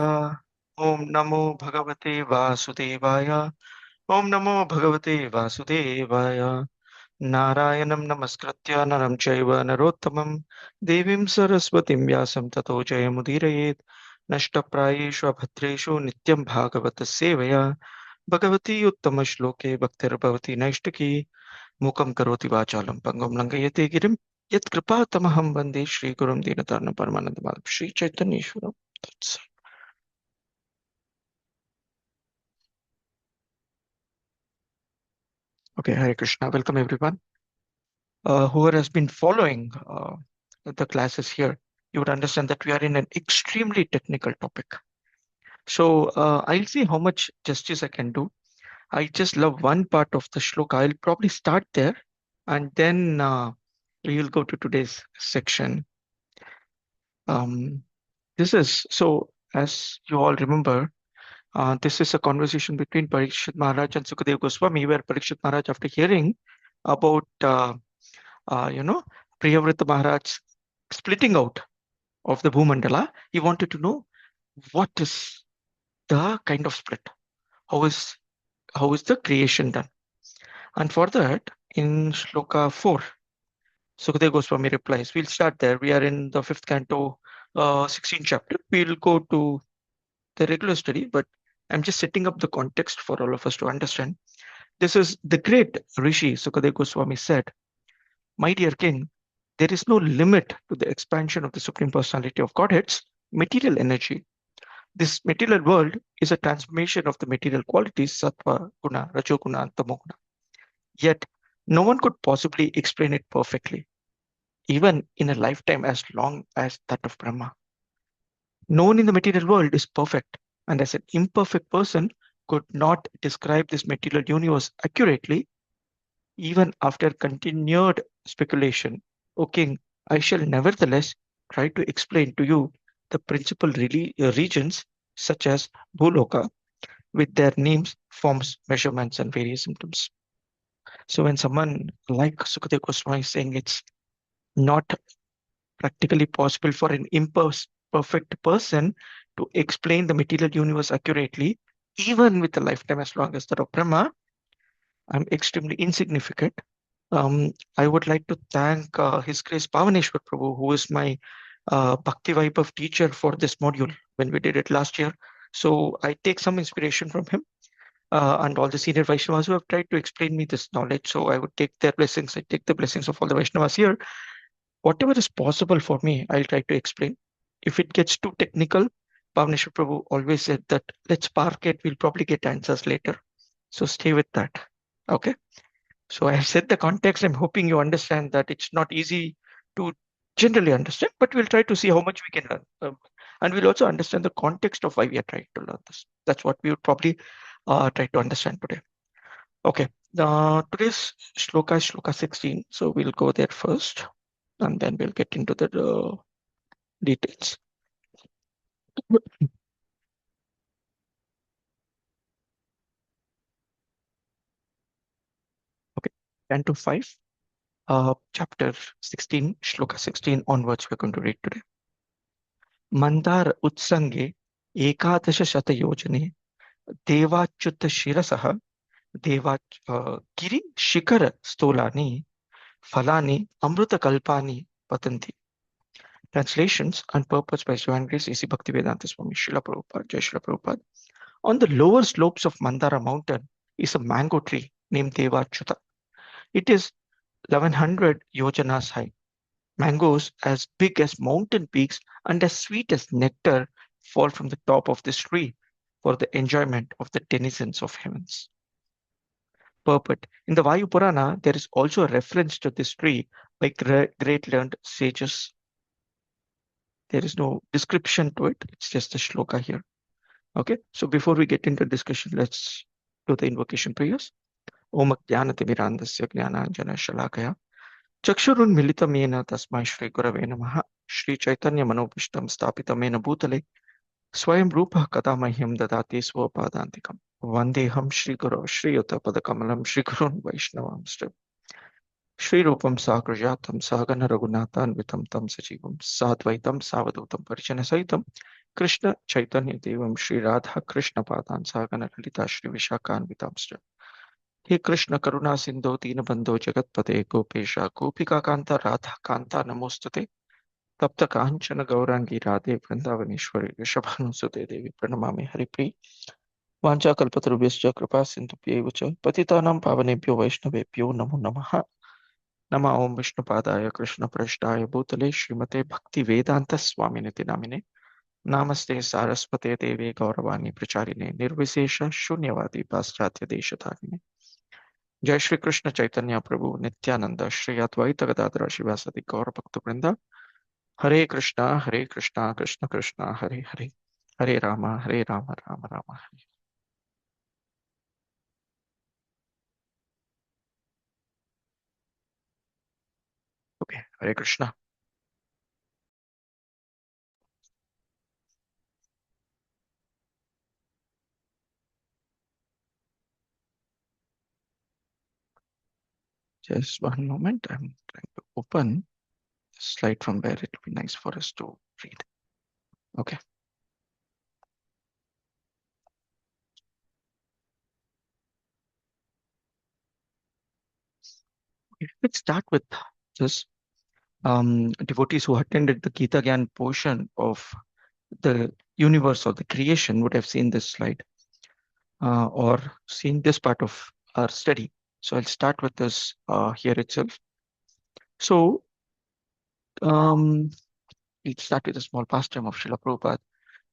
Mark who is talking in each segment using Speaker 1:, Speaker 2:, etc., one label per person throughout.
Speaker 1: ओम नमो भगवते वासुदेवाय। ओम नमो भगवते वासुदेवाय। नारायणं नमस्कृत्य नरं चैव नरोत्तमं देवीं सरस्वतीं व्यासं ततो जयमुदीरयेत्। नष्टप्रायेषु अभद्रेषु नित्यं भागवत सेवया भगवती उत्तमश्लोके भक्तिर्भवति नैष्टिकी। मूकं करोति वाचालं पङ्गुं लङ्घयते गिरिं यत्कृपातमहं वन्दे श्रीगुरुं दीनतार्णं परमानन्दमाधवं श्रीचैतन्येश्वरम्। Okay, Hare Krishna. Welcome everyone. Whoever has been following the classes here, you would understand that we are in an extremely technical topic. So I'll see how much justice I can do. I just love one part of the shloka. I'll probably start there and then we will go to today's section. Um, this is so, as you all remember, this is a conversation between Parikshit Maharaj and Sukadev Goswami, where Parikshit Maharaj, after hearing about uh, you know, Priyavrata Maharaj splitting out of the Bhumandala, he wanted to know what is the kind of split, how is the creation done, and for that, in Shloka 4, Sukadeva Goswami replies. We'll start there. We are in the fifth canto, 16th chapter. We'll go to the regular study, but I'm just setting up the context for all of us to understand. This is the great Rishi Sukadeva Goswami said, "My dear king, there is no limit to the expansion of the Supreme Personality of Godhead's material energy. This material world is a transformation of the material qualities sattva, guna, rajoguna, and tamoguna. Yet, no one could possibly explain it perfectly, even in a lifetime as long as that of Brahma. No one in the material world is perfect, and as an imperfect person could not describe this material universe accurately, even after continued speculation. O king, I shall nevertheless try to explain to you the principal regions such as Bhuloka with their names, forms, measurements, and various symptoms." So when someone like Sukadeva Goswami is saying it's not practically possible for an imperfect person to explain the material universe accurately, even with a lifetime as long as that of Brahma, I'm extremely insignificant. I would like to thank His Grace Pavaneshwar Prabhu, who is my Bhakti Vaibhav teacher for this module when we did it last year. So I take some inspiration from him and all the senior Vaishnavas who have tried to explain me this knowledge. So I would take their blessings. I take the blessings of all the Vaishnavas here. Whatever is possible for me, I'll try to explain. If it gets too technical, Pavaneshwar Prabhu always said that let's park it. We'll probably get answers later. So stay with that. Okay. So I have set the context. I'm hoping you understand that it's not easy to generally understand, but we'll try to see how much we can learn. And we'll also understand the context of why we are trying to learn this. That's what we would probably try to understand today. Okay. Today's shloka is shloka 16. So we'll go there first and then we'll get into the details. Okay. 10 to 5. Chapter 16, shloka 16 onwards, we're going to read today. Mandar utsange ekadasha shata yojane देवाच्युत शिरसः देवा गिरि शिखर स्थूलानि फलानि अमृतकल्पानि पतन्ति. Translations and purpose by Joanne Grace A.C. Bhaktivedanta Swami Srila Prabhupada, Jai Srila Prabhupada. On the lower slopes of Mandara mountain is a mango tree named Devachyuta. It is 1100 yojanas high. Mangoes as big as mountain peaks and as sweet as nectar fall from the top of this tree for the enjoyment of the denizens of heavens. Purport. In the Vayu Purana, there is also a reference to this tree by great learned sages. There is no description to it. It's just a shloka here. Okay. So before we get into discussion, let's do the invocation prayers. Om Jnanatimirandasya Jnananjana Shalakaya Chakshurun Yena Tasmai Shri Gurave Namaha Shri Chaitanya Manopishtam Stapitam Yena Bhutale Swayam Rupa Kadamahyam Dadati Swapadantikam Vandeham Shri Guru Shri Yuta Padakamalam Shri Gurun Vaishnavam Shri Rupam Sagrajatam Sagana Raghunathan Vitam Tam Sajivam Sadvaitam Savadutam Parichanasaitam Krishna Chaitanya Devam Sri Radha Krishna Padan Sagana Lalita Shri Vishakhanvitamscha. He Krishna Karuna Sindhu Deenabandho Jagatpate Gopesha Gopika Kanta Radha Kanta Namostate Tapta Kanchana Gaurangi Radhe Vrindavaneshwari Rishabhanusute Devi Pranamami Haripi Vancha Kalpatarubhyascha Kripa Sindhubhyev Cha Patitanam Pavanebhyo Vaishnavebhyo Namo Namaha Nama Om Vishnupadaya Krishna Prashtaya Bhutale Srimate Bhakti Vedanta Swaminiti Namine Namaste Saraswate Devi Gauravani Pracharine Nirvisesha Shunyavadi Paschatya Deshatarine Jai Shri Krishna Chaitanya Prabhu Nityananda Shri Advaita Gadadara Shivasati Gaura Bhakta Vrinda Hare Krishna Krishna Krishna Hare Hare Hare Rama Rama Rama Hare. Okay, Hare Krishna. Just one moment. I'm trying to open the slide from where it will be nice for us to read. Okay. Let's start with this. Devotees who attended the Gita Gyan portion of the universe or the creation would have seen this slide or seen this part of our study. So I'll start with this here itself. So let's start with a small pastime of Srila Prabhupada.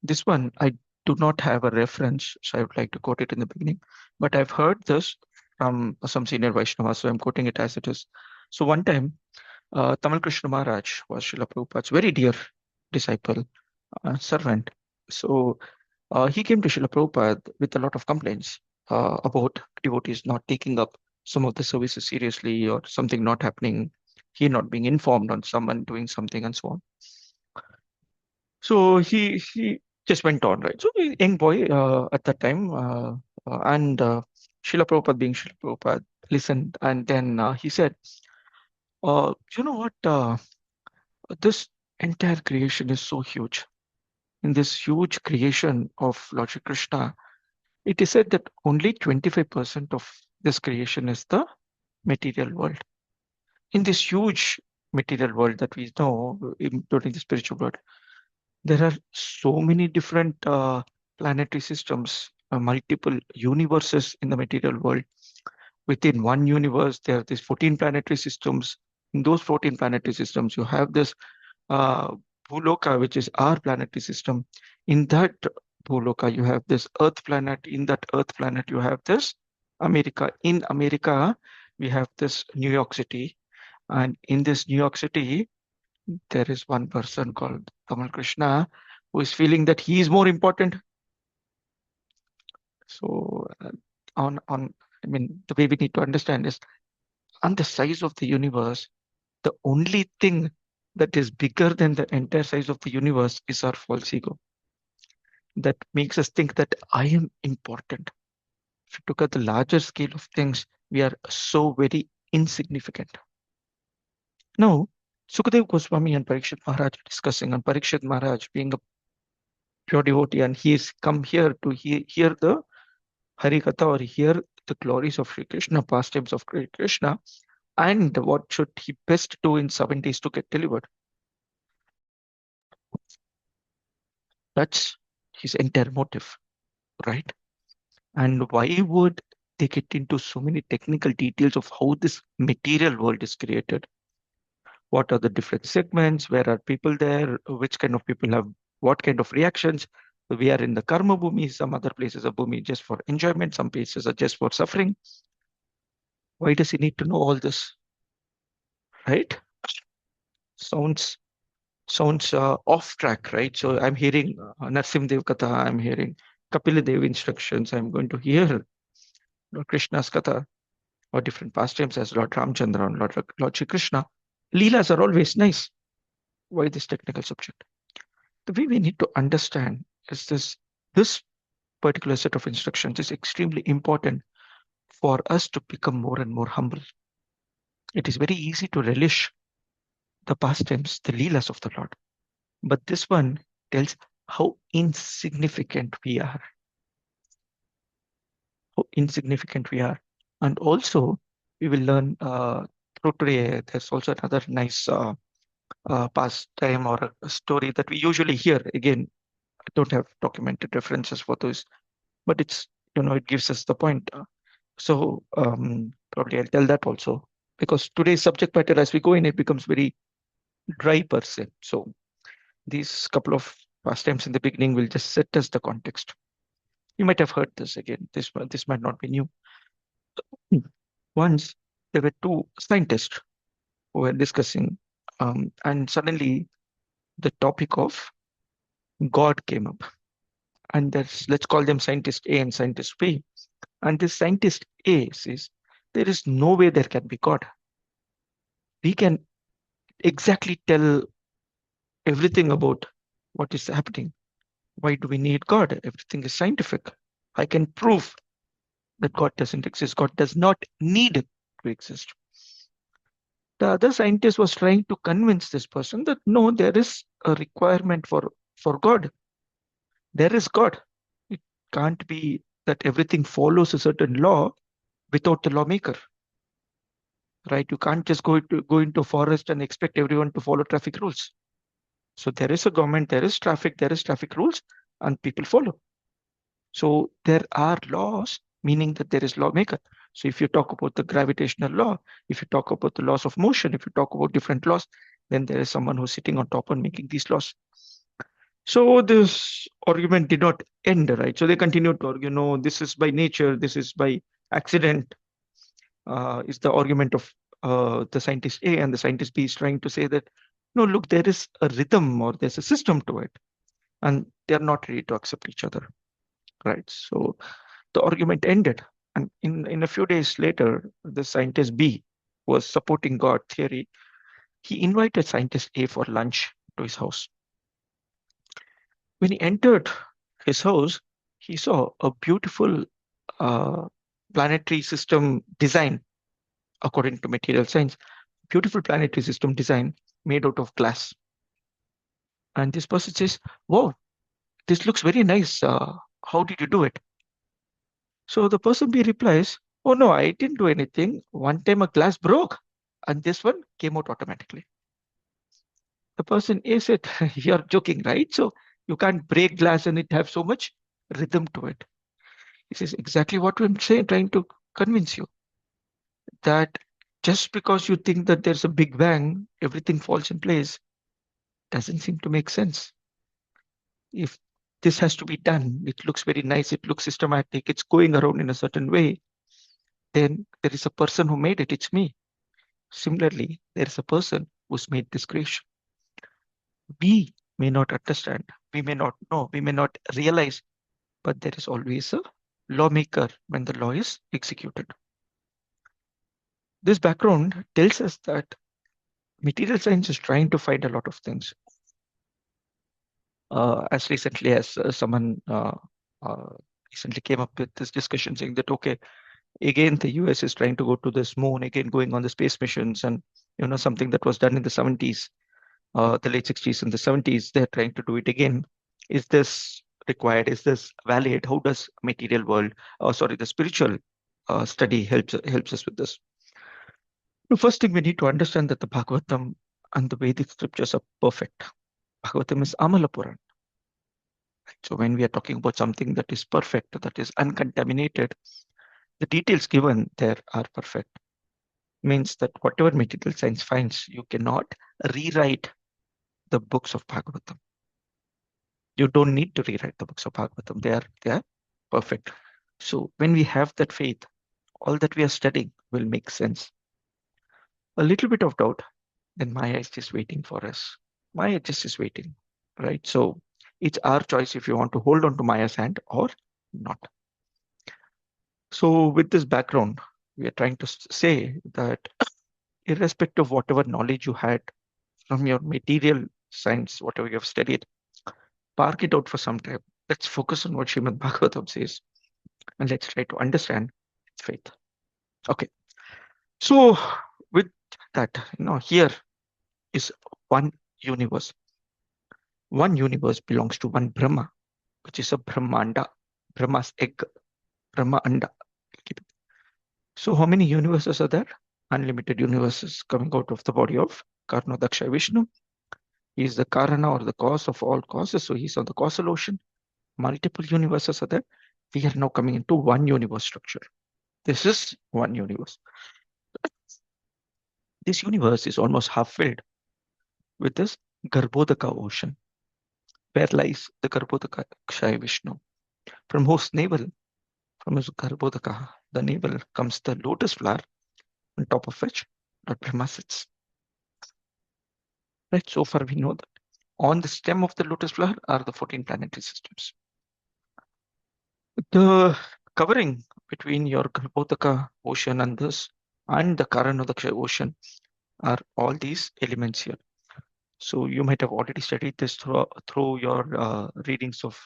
Speaker 1: This one, I do not have a reference, so I would like to quote it in the beginning, but I've heard this from some senior Vaishnava, so I'm quoting it as it is. So one time, Tamal Krishna Maharaj was Srila Prabhupada's very dear disciple, servant. So he came to Srila Prabhupada with a lot of complaints about devotees not taking up some of the services seriously or something not happening, he not being informed on someone doing something and so on. So he just went on, right? So a young boy at that time, and Srila Prabhupada being Srila Prabhupada listened, and then he said, you know what, this entire creation is so huge. In this huge creation of Lord Shri Krishna, it is said that only 25% of this creation is the material world. In this huge material world that we know, including the spiritual world, there are so many different planetary systems, multiple universes in the material world. Within one universe, there are these 14 planetary systems. In those 14 planetary systems, you have this uh, Bhuloka, which is our planetary system. In that Bhuloka, you have this Earth planet. In that Earth planet, you have this America. In America, we have this New York City. And in this New York City, there is one person called Kamal Krishna who is feeling that he is more important. So I mean, the way we need to understand is on the size of the universe, the only thing that is bigger than the entire size of the universe is our false ego. That makes us think that I am important. If you look at the larger scale of things, we are so very insignificant. Now, Sukadev Goswami and Parikshit Maharaj are discussing, and Parikshit Maharaj being a pure devotee, and he is come here to hear the Harikatha or hear the glories of Sri Krishna, pastimes of Sri Krishna, and what should he best do in 7 days to get delivered. That's his entire motive, right? And why would they get into so many technical details of how this material world is created? What are the different segments? Where are people there? Which kind of people have what kind of reactions? We are in the karma bhumi. Some other places are bhumi just for enjoyment. Some places are just for suffering. Why does he need to know all this? Right? Sounds off track, right? So I'm hearing Narsim Dev Katha. I'm hearing Kapila Dev instructions. I'm going to hear Lord Krishna's Katha or different pastimes as Lord Ramchandra and Lord Shri Krishna. Leelas are always nice. Why this technical subject? The way we need to understand is this particular set of instructions is extremely important for us to become more and more humble. It is very easy to relish the pastimes, the leelas of the Lord. But this one tells how insignificant we are, how insignificant we are. And also, we will learn through today. There's also another nice pastime or a story that we usually hear. Again, I don't have documented references for those, but it's, it gives us the point. So probably I'll tell that also, because today's subject matter, as we go in, it becomes very dry per se. So these couple of pastimes in the beginning will just set us the context. You might have heard this again. This might not be new. Hmm. Once there were two scientists who were discussing, and suddenly the topic of God came up. And let's call them scientist A and scientist B. And this scientist A says, there is no way there can be God. We can exactly tell everything about what is happening. Why do we need God? Everything is scientific. I can prove that God doesn't exist. God does not need to exist. The other scientist was trying to convince this person that no, there is a requirement for God. There is God. It can't be that everything follows a certain law without the lawmaker, right? You can't just go into a forest and expect everyone to follow traffic rules. So there is a government, there is traffic rules, and people follow. So there are laws, meaning that there is lawmaker. So if you talk about the gravitational law, if you talk about the laws of motion, if you talk about different laws, then there is someone who's sitting on top and making these laws. So this argument did not end, right? So they continued to argue, no, this is by nature, this is by accident, is the argument of the scientist A, and the scientist B is trying to say that, no, look, there is a rhythm or there's a system to it, and they're not ready to accept each other, right? So the argument ended. And in a few days later, the scientist B was supporting God theory. He invited scientist A for lunch to his house. When he entered his house, he saw a beautiful uh, planetary system design, according to material science, beautiful planetary system design made out of glass. And this person says, "Wow, this looks very nice. How did you do it?" So the person B replies, "Oh no, I didn't do anything. One time a glass broke and this one came out automatically." The person A said, "You're joking, right? So you can't break glass and it have so much rhythm to it." He says, "Exactly what I'm saying, trying to convince you, that just because you think that there's a big bang, everything falls in place, doesn't seem to make sense. If this has to be done, it looks very nice, it looks systematic, it's going around in a certain way, then there is a person who made it, it's me. Similarly, there is a person who's made this creation. We may not understand, we may not know, we may not realize, but there is always a lawmaker when the law is executed." This background tells us that material science is trying to find a lot of things. As recently as someone uh, recently came up with this discussion saying that, okay, again, the US is trying to go to this moon, again, going on the space missions, and something that was done in the 70s, the late 60s and the 70s, they're trying to do it again. Is this required? Is this valid? How does material world, sorry, the spiritual study helps us with this? The first thing we need to understand that the Bhagavatam and the Vedic scriptures are perfect. Bhagavatam is Amala Puran. So when we are talking about something that is perfect, that is uncontaminated, the details given there are perfect. Means that whatever material science finds, you cannot rewrite the books of Bhagavatam. You don't need to rewrite the books of Bhagavatam. They are perfect. So when we have that faith, all that we are studying will make sense. A little bit of doubt, then Maya is just waiting for us. Maya just is waiting, right? So it's our choice if you want to hold on to Maya's hand or not. So with this background, we are trying to say that irrespective of whatever knowledge you had from your material science, whatever you have studied, park it out for some time. Let's focus on what Srimad Bhagavatam says, and let's try to understand its faith. Okay. So with that, here is one universe. One universe belongs to one Brahma, which is a Brahmanda, Brahma's egg, Brahma Anda. So how many universes are there? Unlimited universes coming out of the body of Karnodaksha Vishnu. He is the Karana or the cause of all causes. So he's on the causal ocean. Multiple universes are there. We are now coming into one universe structure. This is one universe. This universe is almost half filled with this Garbhodaka ocean. Where lies the Garbhodaka Kshaya Vishnu? From whose navel, from his Garbhodaka, the navel, comes the lotus flower on top of which Lord Brahma sits. Right, so far we know that on the stem of the lotus flower are the 14 planetary systems. The covering between your Garbhodaka ocean and this and the Karanodakasha ocean are all these elements here. So you might have already studied this through your readings of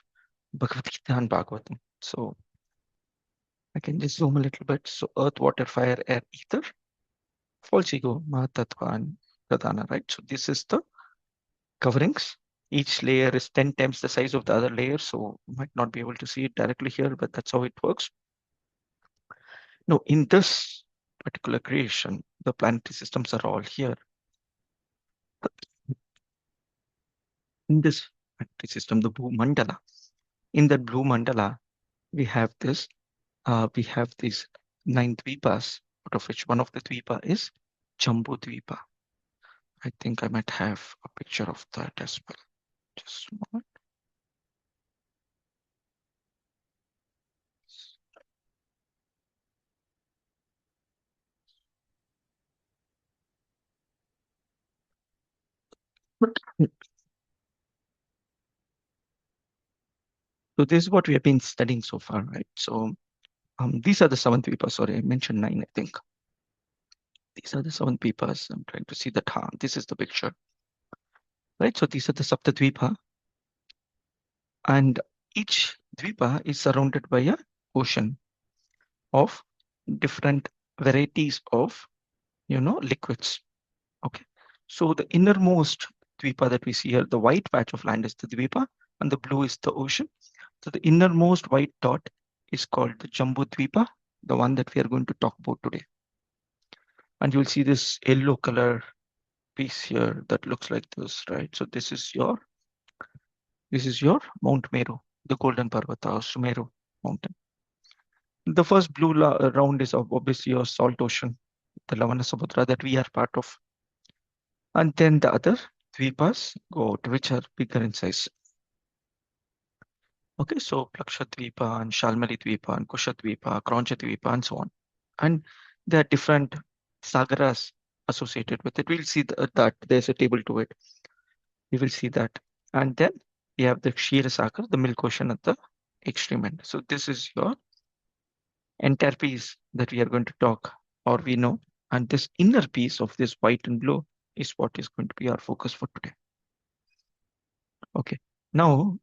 Speaker 1: Bhagavad Gita and Bhagavatam. So I can just zoom a little bit. So earth, water, fire, air, ether, false ego, Mahatattva and Pradhana, right? So this is the coverings. Each layer is 10 times the size of the other layer. So you might not be able to see it directly here, but that's how it works. No, in this particular creation, the planetary systems are all here. In this planetary system, the blue mandala. In that blue mandala, we have this. We have these 9 dvipas, out of which one of the dvipa is Jambu Dvipa. I think I might have a picture of that as well. Just a moment. So this is what we have been studying so far, right? So these are the 7 dvipas. Sorry, I mentioned 9, I think. These are the 7 dvipas. I'm trying to see that. This is the picture, right? So these are the Sapta Dvipa. And each dvipa is surrounded by a ocean of different varieties of, liquids. Okay. So the innermost dvipa that we see here, the white patch of land is the dvipa and the blue is the ocean. So the innermost white dot is called the Jambu Dvipa, the one that we are going to talk about today. And you'll see this yellow color piece here that looks like this, right? So this is your Mount Meru, the Golden Parvata or Sumeru mountain. The first blue round is obviously your salt ocean, the Lavana Samudra that we are part of. And then the other dvipas go out, which are bigger in size. Okay, so Plaksha Dvipa and Shalmali Dvipa and Kusha Dvipa, Kroncha Dvipa, and so on. And there are different sagaras associated with it. We'll see that there's a table to it. We will see that. And then we have the Kshira Sagar, the milk ocean at the extreme end. So this is your entire piece that we are going to talk or we know. And this inner piece of this white and blue is what is going to be our focus for today. Okay. Now,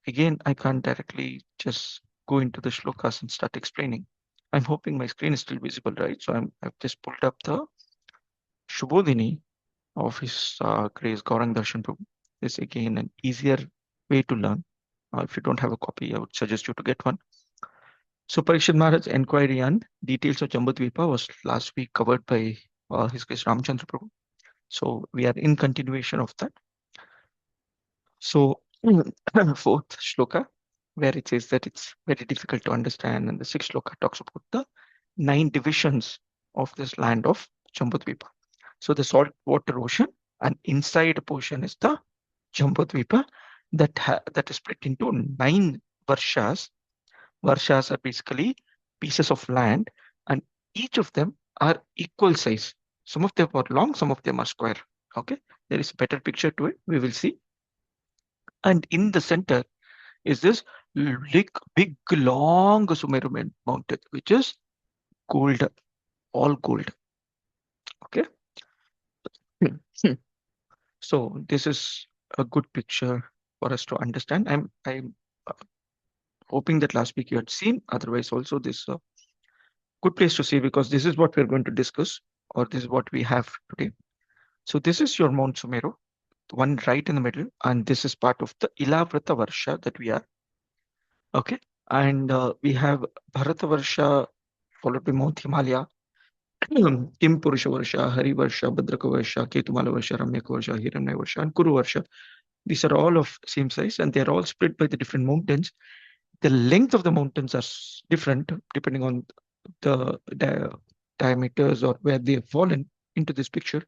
Speaker 1: again, I can't directly just go into the shlokas and start explaining. I'm hoping my screen is still visible, right? So I've just pulled up the Shubodhini of His Grace Gaurang Darshan Prabhu. This again an easier way to learn. If you don't have a copy, I would suggest you to get one. So Parikshit Maharaj's inquiry and details of Jambudvipa was last week covered by His Grace Ramchandra Prabhu. So we are in continuation of that. So fourth shloka, where it says that it's very difficult to understand, and the sixth shloka talks about the 9 divisions of this land of Jambudvipa. So the salt water ocean, and inside a portion is the Jambudvipa that is split into 9 varshas. Varshas are basically pieces of land, and each of them are equal size. Some of them are long, some of them are square. Okay, there is a better picture to it. We will see. And in the center is this big, long Sumeru mountain, which is gold, all gold. Okay. So this is a good picture for us to understand. I'm hoping that last week you had seen. Otherwise, also this is a good place to see because this is what we're going to discuss, or this is what we have today. So this is your Mount Sumeru, one right in the middle, and this is part of the Ilavrata Varsha that we are. Okay, and we have Bharata Varsha followed by Mount Himalaya, Kim Purusha Varsha, Hari Varsha, Bhadraka Varsha, Ketumala Varsha, Ramyaka Varsha, Hiranya Varsha, and Kuru Varsha. These are all of same size, and they are all split by the different mountains. The length of the mountains are different depending on the diameters or where they have fallen into this picture,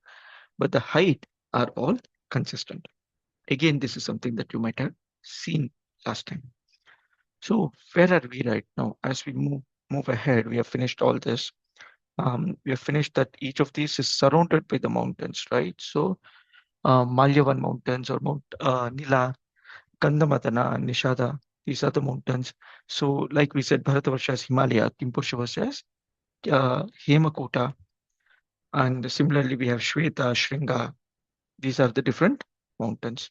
Speaker 1: but the height are all consistent. Again, this is something that you might have seen last time. So where are we right now? As we move ahead, we have finished all this. We have finished that each of these is surrounded by the mountains, right? So Malyavan mountains or Mount Nila, Kandamadana, Nishada, these are the mountains. So like we said, Bharatavarsha is Himalaya, Kimpurshavasha is Hemakuta, and similarly we have Shweta, Shringa. These are the different mountains.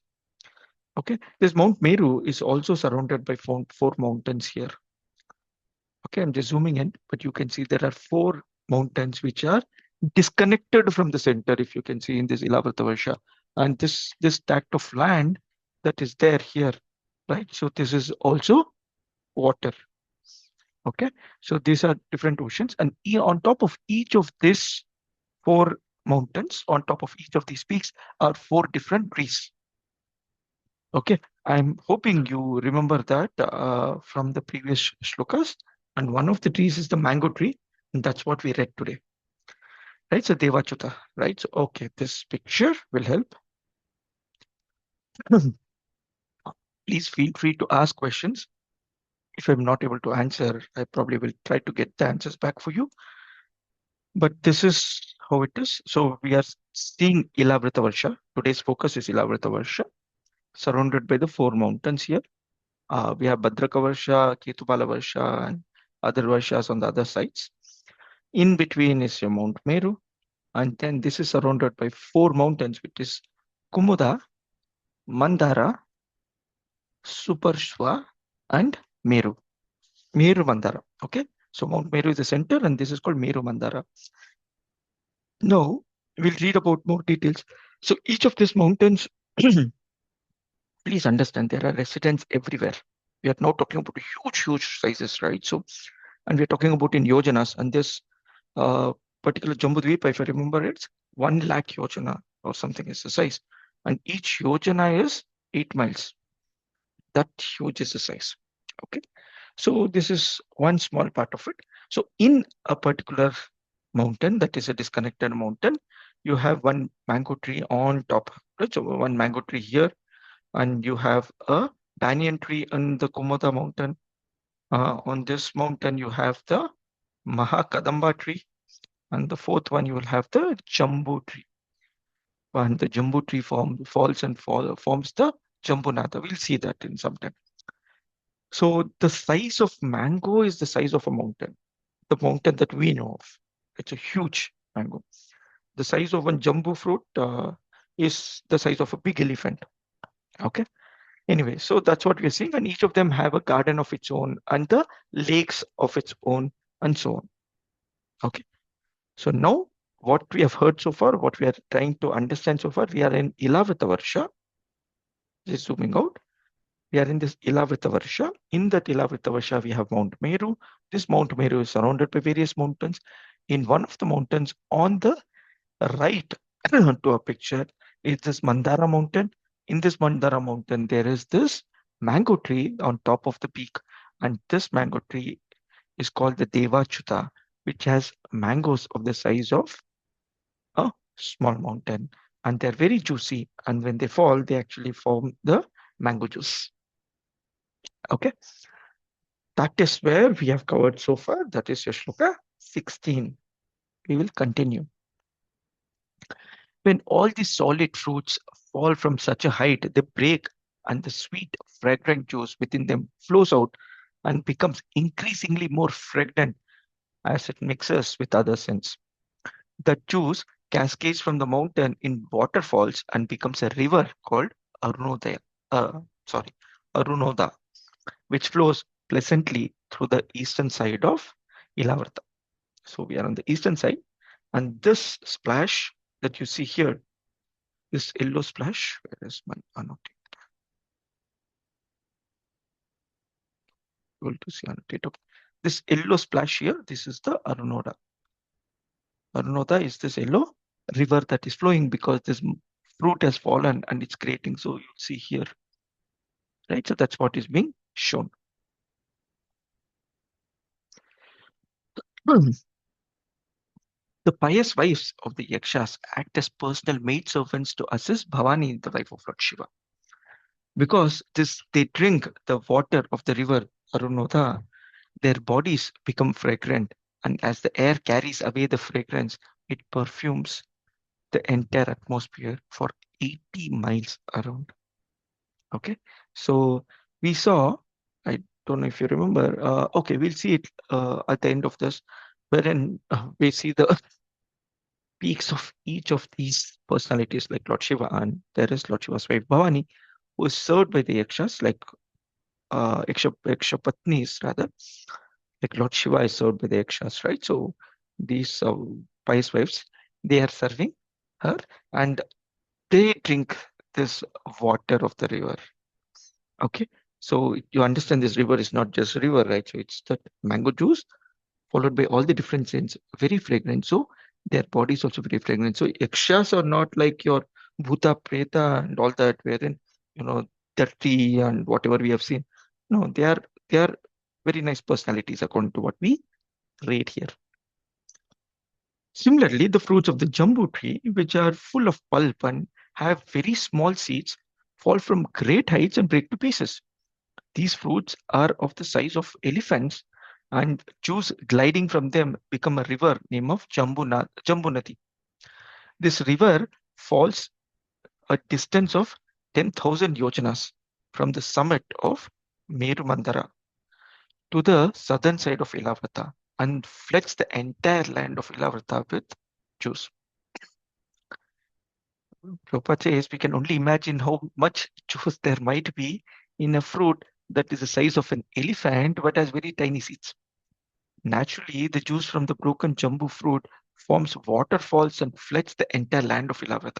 Speaker 1: Okay, this Mount Meru is also surrounded by four mountains here. Okay, I'm just zooming in, but you can see there are four mountains which are disconnected from the center, if you can see in this Ilavrata. And this tract of land that is there here, right? So this is also water. Okay, so these are different oceans, and on top of each of these four mountains, on top of each of these peaks, are four different trees. Okay, I'm hoping you remember that from the previous shlokas. And one of the trees is the mango tree, and that's what we read today. Right, so Devachuta, right? So, okay, this picture will help. Please feel free to ask questions. If I'm not able to answer, I probably will try to get the answers back for you. But this is how it is. So we are seeing Ilavrata Varsha. Today's focus is Ilavrata Varsha, surrounded by the four mountains here. We have Bhadraka Varsha, Ketupala Varsha, and other Varshas on the other sides. In between is your Mount Meru. And then this is surrounded by four mountains, which is Kumuda, Mandara, Suparshwa, and Meru. Meru Mandara. Okay. So Mount Meru is the center, and this is called Meru Mandara. Now we'll read about more details. So each of these mountains, please understand, there are residents everywhere. We are now talking about huge sizes, right? So, and we're talking about in yojanas, and this particular Jambudvipa, if I remember, it's 1 lakh yojana or something is the size, and each yojana is 8 miles. That huge is the size. Okay, so this is one small part of it. So in a particular mountain, that is a disconnected mountain, you have one mango tree on top, right? So one mango tree here, and you have a banyan tree on the Kumoda mountain. On this mountain, you have the Mahakadamba tree, and the fourth one, you will have the Jambu tree. And the Jambu tree falls and forms the Jambunatha. We'll see that in some time. So the size of mango is the size of a mountain, the mountain that we know of. It's a huge mango. The size of one Jambu fruit is the size of a big elephant. Okay. Anyway, so that's what we're seeing, and each of them have a garden of its own and the lakes of its own, and so on. Okay. So now what we have heard so far, what we are trying to understand so far, we are in Ilavrata Varsha. Just zooming out. We are in this Ilavrata Varsha. In that Ilavrata Varsha, we have Mount Meru. This Mount Meru is surrounded by various mountains. In one of the mountains on the right to a picture is this Mandara mountain. In this Mandara mountain, there is this mango tree on top of the peak. And this mango tree is called the Devachuta, which has mangoes of the size of a small mountain. And they're very juicy. And when they fall, they actually form the mango juice. Okay. That is where we have covered so far. That is your shloka 16. We will continue. When all the solid fruits fall from such a height, they break and the sweet, fragrant juice within them flows out and becomes increasingly more fragrant as it mixes with other scents. The juice cascades from the mountain in waterfalls and becomes a river called Arunodaya. Arunoda, which flows pleasantly through the eastern side of Ilavrata. So we are on the eastern side, and this splash that you see here This yellow splash, where is my annotate? Able to see annotate. Okay. This yellow splash here, this is the Arunoda. Arunoda is this yellow river that is flowing because this fruit has fallen and it's creating. So you see here, right? So that's what is being shown. The pious wives of the Yakshas act as personal maidservants to assist Bhavani, the wife of Lord Shiva. Because they drink the water of the river Arunoda, their bodies become fragrant, and as the air carries away the fragrance, it perfumes the entire atmosphere for 80 miles around. Okay, so we saw, I don't know if you remember, okay, we'll see it at the end of this, wherein we see the peaks of each of these personalities, like Lord Shiva, and there is Lord Shiva's wife Bhavani, who is served by the Yakshas, like Yakshapatnis rather, like Lord Shiva is served by the Yakshas, right? So these pious wives, they are serving her, and they drink this water of the river. Okay, so you understand this river is not just river, right? So it's that mango juice followed by all the different scents, very fragrant. So their body is also very fragrant. So yakshas are not like your bhuta, preta, and all that, wherein dirty and whatever we have seen. No, they are very nice personalities according to what we read here. Similarly, the fruits of the jambu tree, which are full of pulp and have very small seeds, fall from great heights and break to pieces. These fruits are of the size of elephants, and juice gliding from them become a river named of Jambunati. This river falls a distance of 10,000 yojanas from the summit of Meru Mandara to the southern side of Ilavrata and floods the entire land of Ilavrata with juice. Prabhupada says we can only imagine how much juice there might be in a fruit that is the size of an elephant but has very tiny seeds. Naturally, the juice from the broken jambu fruit forms waterfalls and floods the entire land of Ilavrata.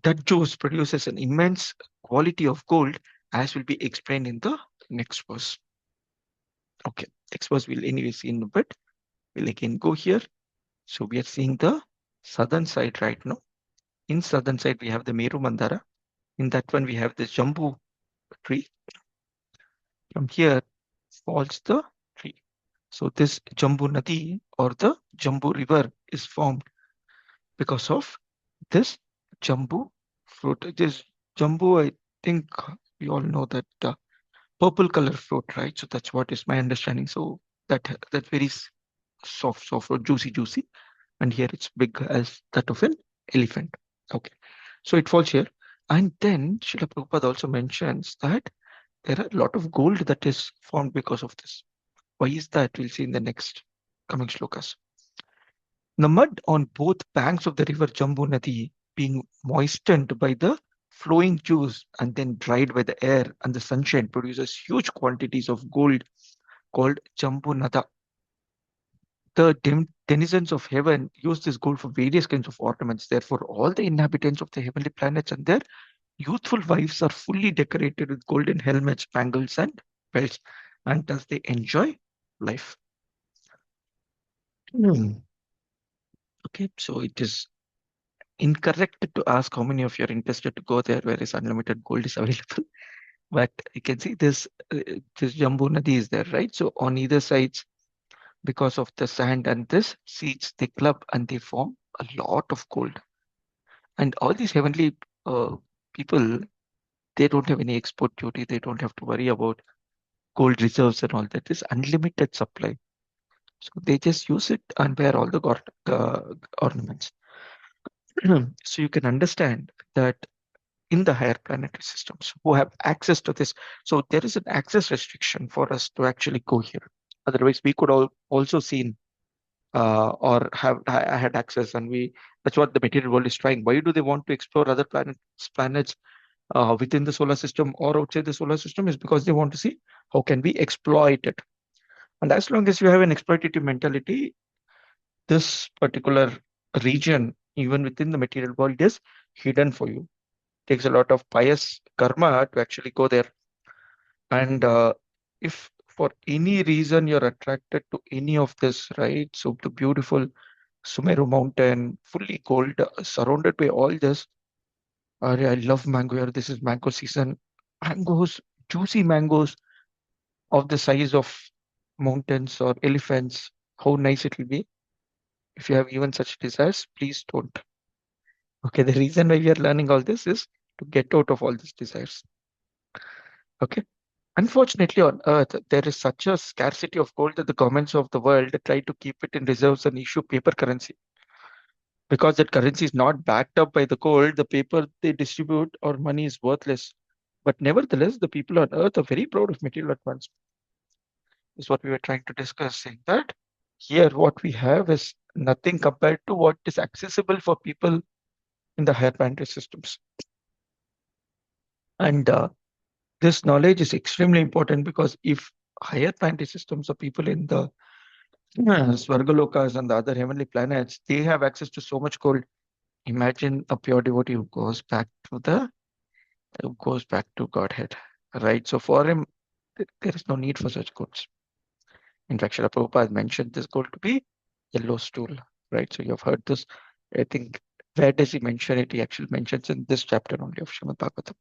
Speaker 1: That juice produces an immense quality of gold, as will be explained in the next verse. Okay, next verse we'll anyway see in a bit. We'll again go here. So we are seeing the southern side right now. In southern side, we have the Meru Mandara. In that one, we have the jambu tree. From here falls the tree. So this Jambu Nadi or the Jambu River is formed because of this jambu fruit. This jambu, I think we all know that purple color fruit, right? So that's what is my understanding. So that's very soft or juicy, and here it's big as that of an elephant. Okay, so it falls here, and then Srila Prabhupada also mentions that there are a lot of gold that is formed because of this. Why is that? We'll see in the next coming shlokas. The mud on both banks of the river Jambu Nadi being moistened by the flowing juice and then dried by the air and the sunshine produces huge quantities of gold called Jambu Nada. The denizens of heaven use this gold for various kinds of ornaments. Therefore, all the inhabitants of the heavenly planets and their youthful wives are fully decorated with golden helmets, bangles, and belts, and thus they enjoy life. Okay, so it is incorrect to ask how many of you are interested to go there, where is unlimited gold is available. But you can see this Jambu Nadi is there, right? So on either sides, because of the sand and this seeds, they club and they form a lot of gold. And all these heavenly people, they don't have any export duty. They don't have to worry about gold reserves and all that. It's unlimited supply. So they just use it and wear all the ornaments. So you can understand that in the higher planetary systems who have access to this. So there is an access restriction for us to actually go here. Otherwise, we could also seen or have had access, and that's what the material world is trying. Why do they want to explore other planets within the solar system or outside the solar system? Is because they want to see how can we exploit it. And as long as you have an exploitative mentality, this particular region, even within the material world, is hidden for you. Takes a lot of pious karma to actually go there. And if for any reason you're attracted to any of this, right? So the beautiful Sumeru mountain, fully gold, surrounded by all this. I love mango here. This is mango season. Mangoes, juicy mangoes of the size of mountains or elephants. How nice it will be. If you have even such desires, please don't. Okay, the reason why we are learning all this is to get out of all these desires. Okay. Unfortunately, on Earth, there is such a scarcity of gold that the governments of the world try to keep it in reserves and issue paper currency. Because that currency is not backed up by the gold, the paper they distribute or money is worthless. But nevertheless, the people on Earth are very proud of material advancement. Is what we were trying to discuss, saying that here what we have is nothing compared to what is accessible for people in the higher planetary systems. And this knowledge is extremely important because if higher planetary systems or people in the Svargalokas and the other heavenly planets, they have access to so much gold. Imagine a pure devotee who goes back to Godhead, right? So for him, there is no need for such goods. In fact, Srila Prabhupada mentioned this gold to be yellow stool, right? So you have heard this. I think where does he mention it? He actually mentions in this chapter only of Srimad Bhagavatam.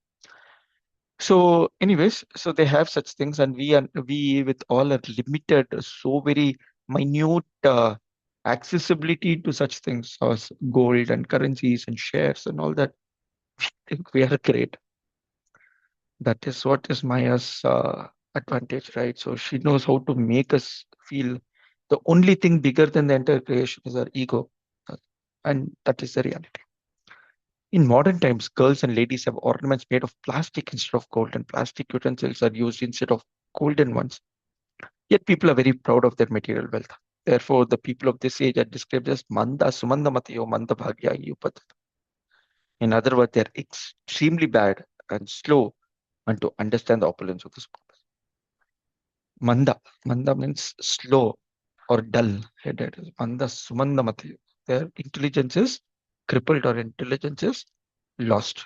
Speaker 1: So, anyways, so they have such things, and we with all our limited, so very minute accessibility to such things as gold and currencies and shares and all that. I think we are great. That is what is Maya's advantage, right? So she knows how to make us feel the only thing bigger than the entire creation is our ego, and that is the reality. In modern times, girls and ladies have ornaments made of plastic instead of gold, and plastic utensils are used instead of golden ones. Yet people are very proud of their material wealth. Therefore, the people of this age are described as Manda Sumanda Matayo Manda Bhagya Yupat. In other words, they are extremely bad and slow and to understand the opulence of this purpose. Manda. Manda means slow or dull headed. Manda Sumanda Matayo. Their intelligence is crippled or intelligence is lost.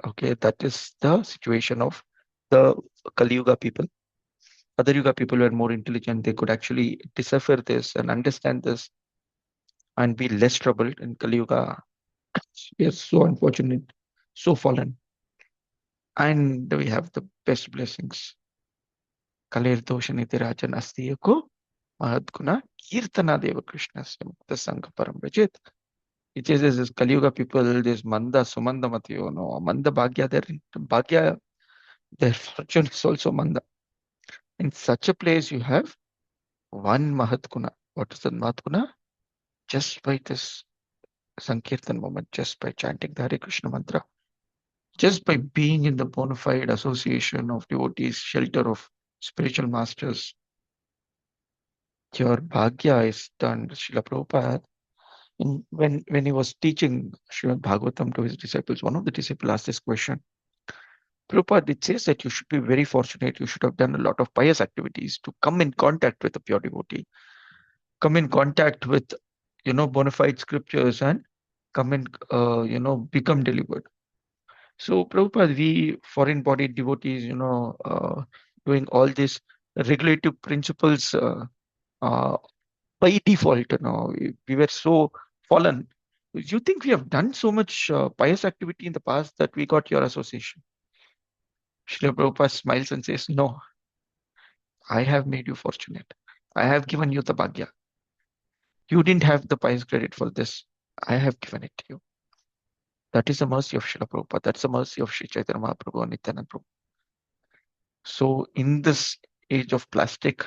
Speaker 1: Okay, that is the situation of the Kali Yuga people. Other Yuga people were more intelligent. They could actually decipher this and understand this and be less troubled. In Kali Yuga, we are so unfortunate, so fallen. And we have the best blessings. Kalir Doshaniti Rajan Astiyako, Mahadguna, Kirtana Deva Krishna, Mukta Sangha Paramrajit. It is this Kali Yuga people, this Manda, Sumanda Matiyo, no, Manda Bhagya, their fortune is also Manda. In such a place, you have one Mahatguna. What is the Mahatguna? Just by this Sankirtan moment, just by chanting the Hare Krishna mantra, just by being in the bona fide association of devotees, shelter of spiritual masters, your bhagya is done. Srila Prabhupada, when he was teaching Srimad Bhagavatam to his disciples, one of the disciples asked this question. Prabhupada, it says that you should be very fortunate. You should have done a lot of pious activities to come in contact with a pure devotee, come in contact with, bona fide scriptures and come in, become delivered. So, Prabhupada, we foreign body devotees, doing all these regulative principles uh, by default, we were so fallen. You think we have done so much pious activity in the past that we got your association? Srila Prabhupada smiles and says, no, I have made you fortunate. I have given you the bhagya. You didn't have the pious credit for this. I have given it to you. That is the mercy of Srila Prabhupada. That's the mercy of Sri Chaitanya Mahaprabhu and Nityananda Prabhu. So in this age of plastic,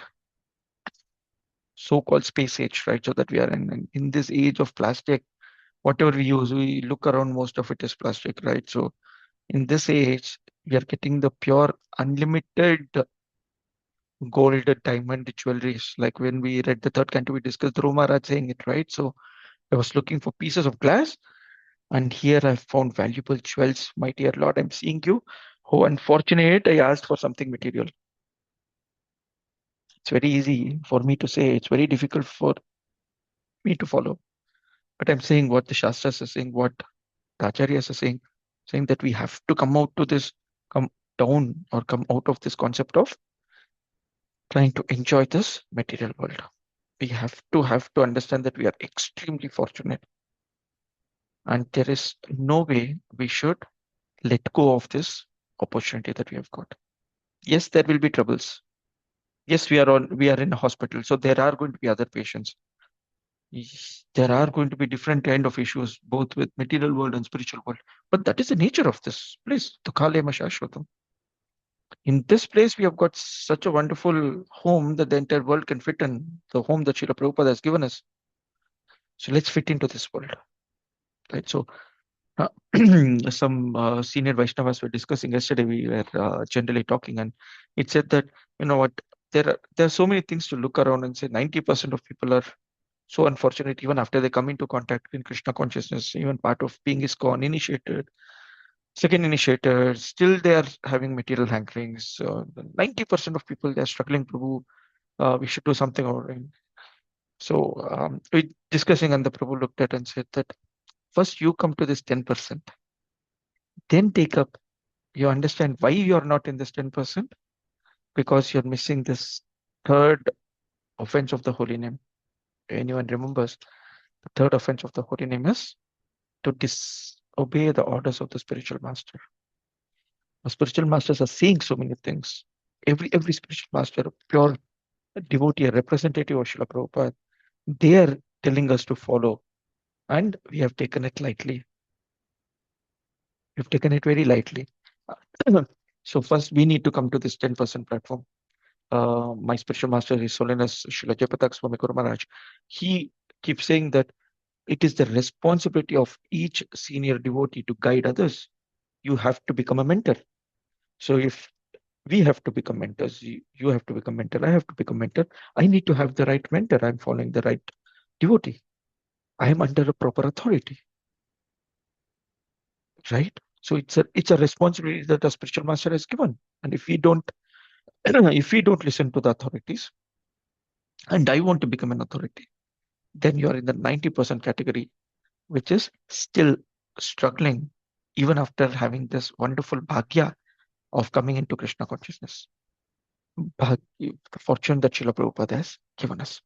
Speaker 1: so-called space age, right? So that we are in this age of plastic, whatever we use, we look around, most of it is plastic, right? So in this age, we are getting the pure, unlimited gold, diamond jewelries. Like when we read the third canto, we discussed Dhruv Maharaj saying it, right? So I was looking for pieces of glass, and here I found valuable jewels. My dear Lord, I'm seeing you. Oh, unfortunate, I asked for something material. It's very easy for me to say. It's very difficult for me to follow. But I'm saying what the Shastras are saying, what The acharyas are saying that we have to come down or come out of this concept of trying to enjoy this material world. We have to understand that we are extremely fortunate, and there is no way we should let go of this opportunity that we have got. Yes, there will be troubles. Yes, we are in a hospital, so there are going to be other patients. There are going to be different kind of issues, both with material world and spiritual world. But that is the nature of this place. Dukkha Shashvatam. In this place, we have got such a wonderful home that the entire world can fit in. The home that Srila Prabhupada has given us. So let's fit into this world, right? So uh, some senior Vaishnavas were discussing yesterday. We were generally talking, and it said that, you know what, there are so many things to look around and say 90% of people are so unfortunate even after they come into contact in Krishna consciousness, even part of being ISKCON initiated, second initiated, still they are having material hankerings. 90% of people, they're struggling, Prabhu. We should do something about it. So we discussing, and the Prabhu looked at and said that first you come to this 10%, then take up, you understand why you're not in this 10%, because you're missing this third offense of the holy name. Anyone remembers, the third offense of the holy name is to disobey the orders of the spiritual master. The spiritual masters are saying so many things. Every spiritual master, a pure devotee, a representative of Srila Prabhupada, they are telling us to follow, and we have taken it lightly. We've taken it very lightly. So first, we need to come to this 10% platform. My spiritual master, His Holiness Srila Jayapatak Swami Guru Maharaj, he keeps saying that it is the responsibility of each senior devotee to guide others. You have to become a mentor. So if we have to become mentors, you have to become mentor, I have to become mentor, I need to have the right mentor. I'm following the right devotee. I am under a proper authority, right? So it's a responsibility that a spiritual master has given. And if we don't if we don't listen to the authorities, and I want to become an authority, then you are in the 90% category, which is still struggling even after having this wonderful bhagya of coming into Krishna consciousness. The fortune that Srila Prabhupada has given us.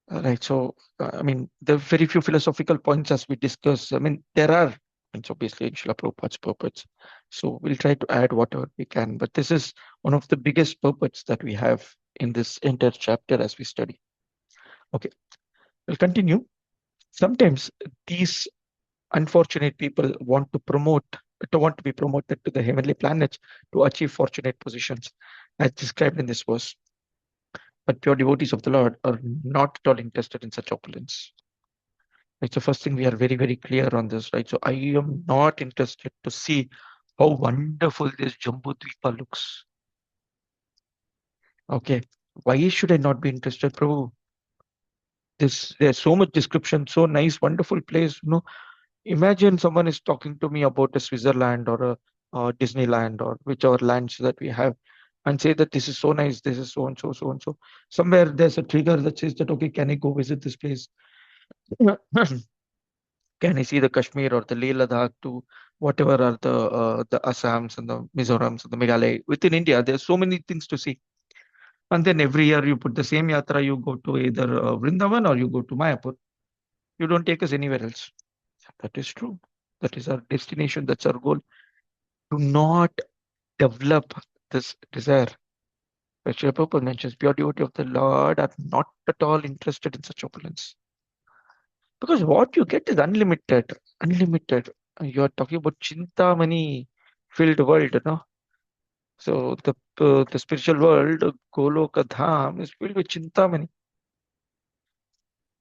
Speaker 1: Right. So, I mean, there are very few philosophical points as we discuss. I mean, there are, and so obviously in Srila Prabhupada's purports. So we'll try to add whatever we can. But this is one of the biggest purports that we have in this entire chapter as we study. Okay, we'll continue. Sometimes these unfortunate people want to be promoted to the heavenly planets to achieve fortunate positions, as described in this verse. But pure devotees of the Lord are not at all interested in such opulence. Right. So first thing, we are very, very clear on this, right? So I am not interested to see how wonderful this Jambu Dvipa looks. Okay. Why should I not be interested, Prabhu? There's so much description, so nice, wonderful place. Imagine someone is talking to me about a Switzerland or a Disneyland or whichever lands that we have, and say that this is so nice, this is so and so, so and so. Somewhere there's a trigger that says that, okay, can I go visit this place? Can I see the Kashmir or the Leh Ladakh to whatever are the Assams and the Mizorams and the Meghalaya within India? There's so many things to see. And then every year you put the same yatra, you go to either Vrindavan or you go to Mayapur. You don't take us anywhere else. That is true. That is our destination. That's our goal. Do not develop this desire. But Srila Prabhupada mentions pure devotee of the Lord are not at all interested in such opulence. Because what you get is unlimited. Unlimited. You are talking about Chintamani filled world, no? So the spiritual world, Goloka Dham, is filled with Chintamani.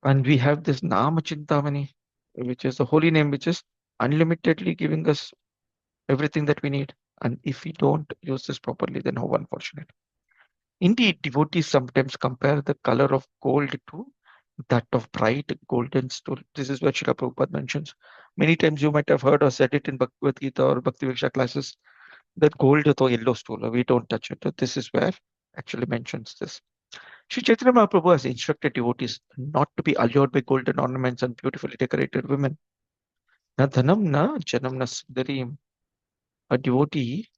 Speaker 1: And we have this Nama Chintamani, which is the holy name, which is unlimitedly giving us everything that we need. And if we don't use this properly, then how unfortunate. Indeed, devotees sometimes compare the color of gold to that of bright golden stool. This is what Srila Prabhupada mentions. Many times you might have heard or said it in Bhagavad Gita or Bhakti Viksha classes that gold is a yellow stool. We don't touch it. This is where actually mentions this. Sri Chaitanya Mahaprabhu has instructed devotees not to be allured by golden ornaments and beautifully decorated women. Na dhanam na janam na sundarim. A devotee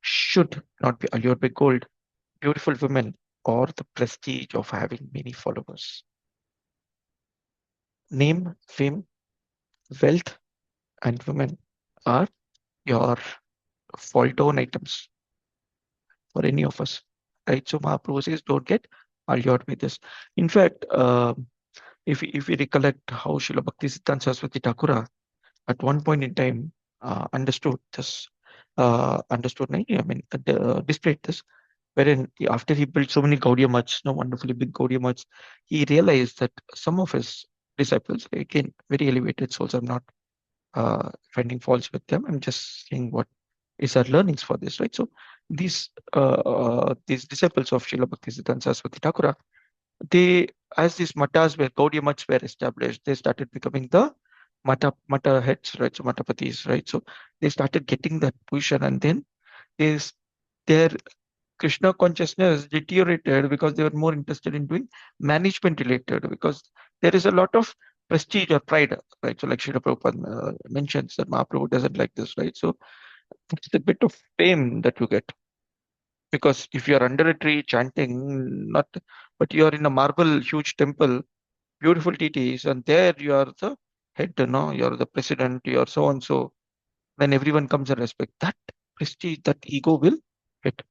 Speaker 1: should not be allured by gold, beautiful women, or the prestige of having many followers. Name, fame, wealth, and women are your fall down items for any of us. Right? So Mahaprabhu says, don't get allured by this. In fact, if we recollect how Srila Bhaktisiddhanta Saraswati Thakura at one point in time understood this, I mean, displayed this, wherein after he built so many Gaudiya Mats, no wonderfully big Gaudiya Mats, he realized that some of his disciples, again, very elevated souls, I'm not finding faults with them, I'm just saying what is our learnings for this, right? So these disciples of Srila Bhaktisiddhanta Saraswati Thakura, they, as these matas were, Gaudiya Mats were established, they started becoming the mata heads, right? So matapatis, right? So they started getting that position, and then is their Krishna consciousness deteriorated because they were more interested in doing management related, because there is a lot of prestige or pride, right? So like Srila Prabhupada mentions that Mahaprabhu doesn't like this, right? So it's a bit of fame that you get, because if you are under a tree chanting, not, but you are in a marble huge temple, beautiful deities, and there you are the head, you are the president, you are so and so. When everyone comes and respect that prestige, that ego will hit.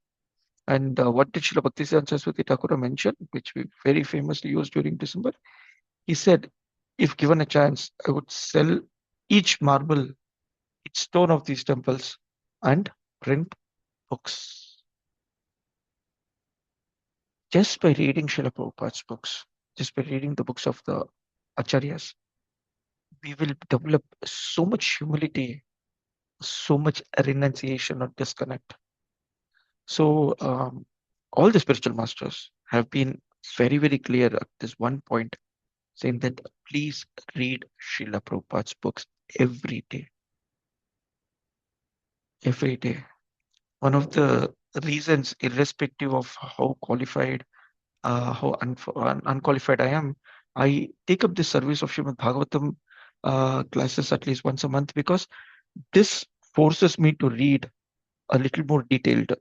Speaker 1: And what did Srila Bhaktisiddhanta Saraswati Thakur mention, which we very famously used during December? He said, if given a chance, I would sell each marble, each stone of these temples and print books. Just by reading Srila Prabhupada's books, just by reading the books of the Acharyas, we will develop so much humility, so much renunciation or disconnect. So, all the spiritual masters have been very, very clear at this one point, saying that please read Srila Prabhupada's books every day. Every day. One of the reasons, irrespective of how qualified, how unqualified I am, I take up this service of Srimad Bhagavatam classes at least once a month, because this forces me to read a little more detailed,